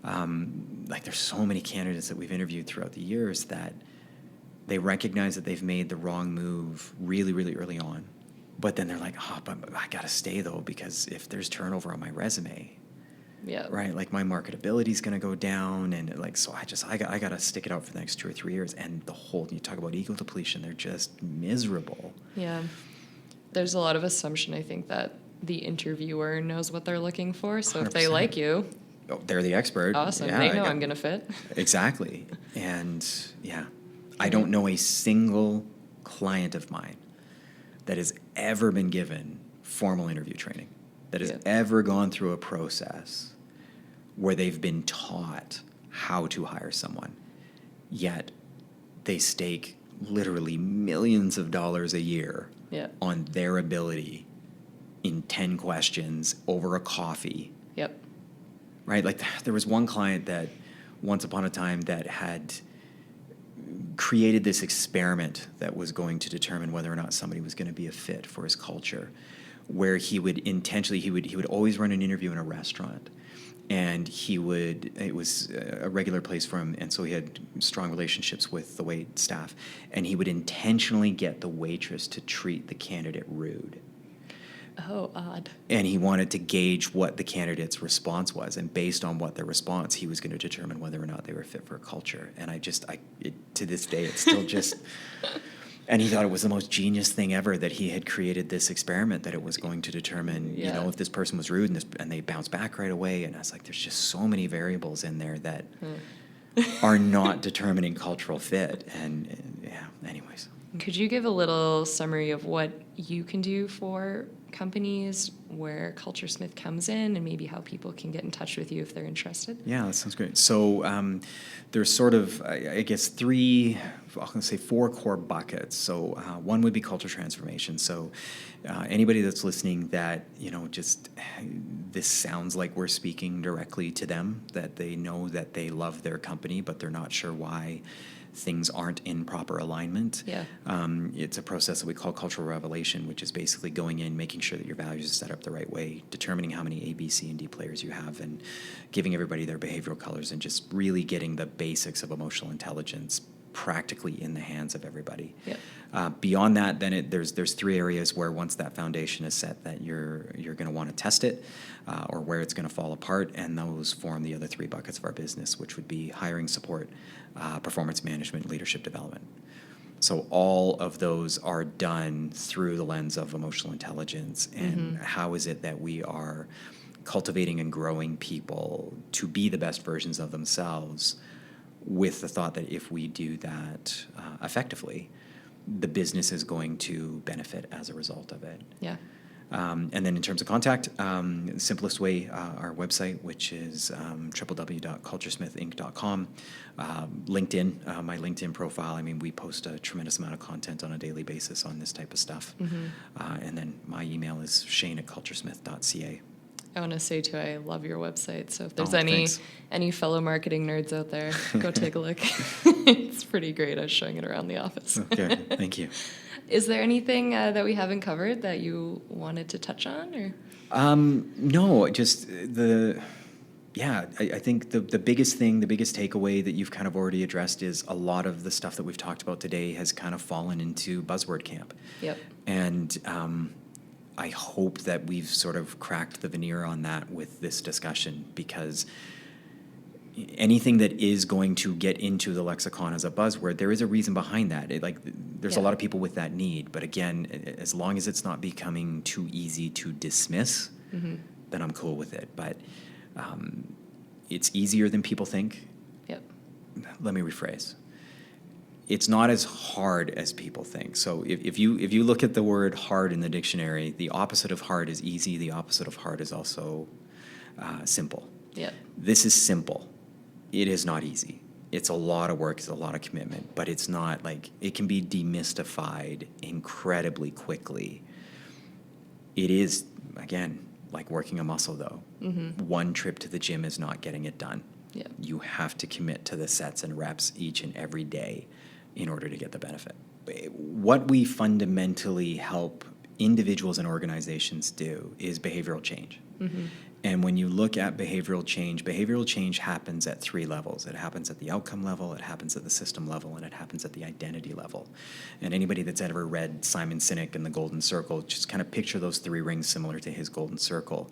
There's so many candidates that we've interviewed throughout the years that they recognize that they've made the wrong move really, really early on. But then they're like, but I got to stay though, because if there's turnover on my resume, right, like my marketability is going to go down, and so I got to stick it out for the next 2 or 3 years. And you talk about ego depletion, they're just miserable. Yeah. There's a lot of assumption, I think, that the interviewer knows what they're looking for. So 100%. If they like you, they're the expert. Awesome. Yeah, they know I'm going to fit. Exactly. And I don't know a single client of mine that has ever been given formal interview training, that has ever gone through a process where they've been taught how to hire someone, yet they stake literally millions of dollars a year on their ability in 10 questions over a coffee. Yep. Right? There was one client that once upon a time that had created this experiment that was going to determine whether or not somebody was going to be a fit for his culture, where he would always run an interview in a restaurant, and it was a regular place for him, and so he had strong relationships with the wait staff, and he would intentionally get the waitress to treat the candidate rude. Oh, odd. And he wanted to gauge what the candidate's response was, and based on what their response, he was going to determine whether or not they were fit for a culture. And to this day, it's still just... And he thought it was the most genius thing ever that he had created this experiment that it was going to determine, if this person was rude and they bounce back right away. And I was like, there's just so many variables in there that are not determining cultural fit. And anyways. Could you give a little summary of what you can do for companies, where Culture Smith comes in, and maybe how people can get in touch with you if they're interested? Yeah, that sounds great. So there's sort of, I guess, four core buckets. So one would be culture transformation. So anybody that's listening that, this sounds like we're speaking directly to them, that they know that they love their company, but they're not sure why things aren't in proper alignment. Yeah. It's a process that we call cultural revelation, which is basically going in, making sure that your values are set up the right way, determining how many A, B, C, and D players you have, and giving everybody their behavioral colors, and just really getting the basics of emotional intelligence practically in the hands of everybody. Yeah. Beyond that, then there's 3 areas where once that foundation is set, that you're going to want to test it, or where it's going to fall apart, and those form the other 3 buckets of our business, which would be hiring support, performance management, leadership development. So all of those are done through the lens of emotional intelligence, and how is it that we are cultivating and growing people to be the best versions of themselves, with the thought that if we do that effectively, the business is going to benefit as a result of it. Yeah. And then in terms of contact, the simplest way, our website, which is www.culturesmithinc.com. LinkedIn, my LinkedIn profile. We post a tremendous amount of content on a daily basis on this type of stuff. And then my email is shane@culturesmith.ca. I want to say, too, I love your website. So if there's any fellow marketing nerds out there, go take a look. It's pretty great. I was showing it around the office. Okay, thank you. Is there anything that we haven't covered that you wanted to touch on? Or? No, just Yeah, I think the biggest thing, the biggest takeaway that you've kind of already addressed is a lot of the stuff that we've talked about today has kind of fallen into buzzword camp. Yep. And I hope that we've sort of cracked the veneer on that with this discussion, because anything that is going to get into the lexicon as a buzzword, there is a reason behind that. There's a lot of people with that need. But again, as long as it's not becoming too easy to dismiss, then I'm cool with it. But it's easier than people think. Yep. Let me rephrase. It's not as hard as people think. So if you look at the word hard in the dictionary, the opposite of hard is easy. The opposite of hard is also simple. Yep. This is simple. It is not easy. It's a lot of work. It's a lot of commitment. But it's not like, it can be demystified incredibly quickly. It is, again, like working a muscle, though. One trip to the gym is not getting it done. Yeah. You have to commit to the sets and reps each and every day in order to get the benefit. What we fundamentally help individuals and organizations do is behavioral change. And when you look at behavioral change happens at 3 levels. It happens at the outcome level, it happens at the system level, and it happens at the identity level. And anybody that's ever read Simon Sinek and the Golden Circle, just kind of picture those 3 rings similar to his Golden Circle.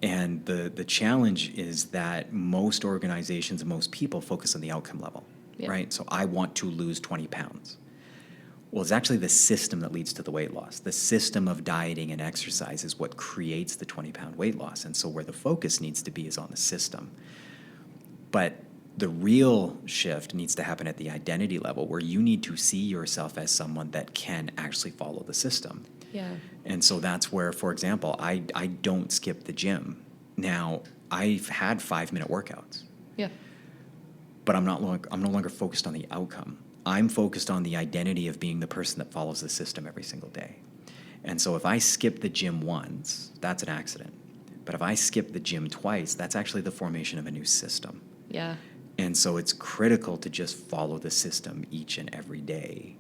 And the challenge is that most organizations and most people focus on the outcome level, right? So I want to lose 20 pounds. Well, it's actually the system that leads to the weight loss. The system of dieting and exercise is what creates the 20-pound weight loss. And so where the focus needs to be is on the system. But the real shift needs to happen at the identity level, where you need to see yourself as someone that can actually follow the system. Yeah. And so that's where, for example, I don't skip the gym. Now, I've had 5-minute workouts. Yeah. But I'm no longer focused on the outcome. I'm focused on the identity of being the person that follows the system every single day. And so if I skip the gym once, that's an accident. But if I skip the gym twice, that's actually the formation of a new system. Yeah. And so it's critical to just follow the system each and every day.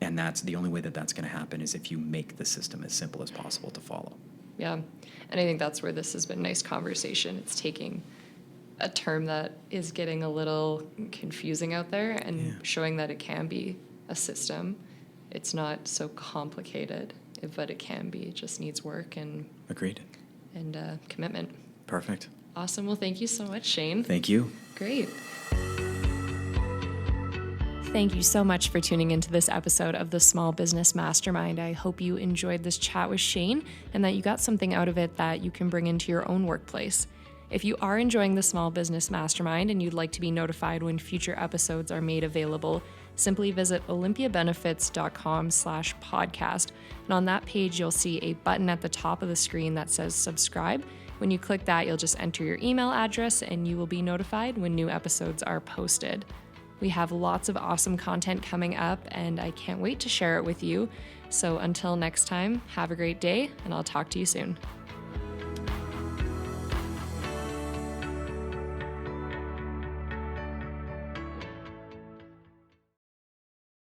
And that's the only way that that's going to happen is if you make the system as simple as possible to follow. Yeah. And I think that's where this has been nice conversation. It's taking a term that is getting a little confusing out there and showing that it can be a system. It's not so complicated, but it can be. It just needs work and Agreed. And commitment. Perfect. Awesome. Well, thank you so much, Shane. Thank you. Great. Thank you so much for tuning into this episode of the Small Business Mastermind. I hope you enjoyed this chat with Shane and that you got something out of it that you can bring into your own workplace. If you are enjoying the Small Business Mastermind and you'd like to be notified when future episodes are made available, simply visit olympiabenefits.com/podcast. And on that page, you'll see a button at the top of the screen that says subscribe. When you click that, you'll just enter your email address and you will be notified when new episodes are posted. We have lots of awesome content coming up and I can't wait to share it with you. So until next time, have a great day and I'll talk to you soon.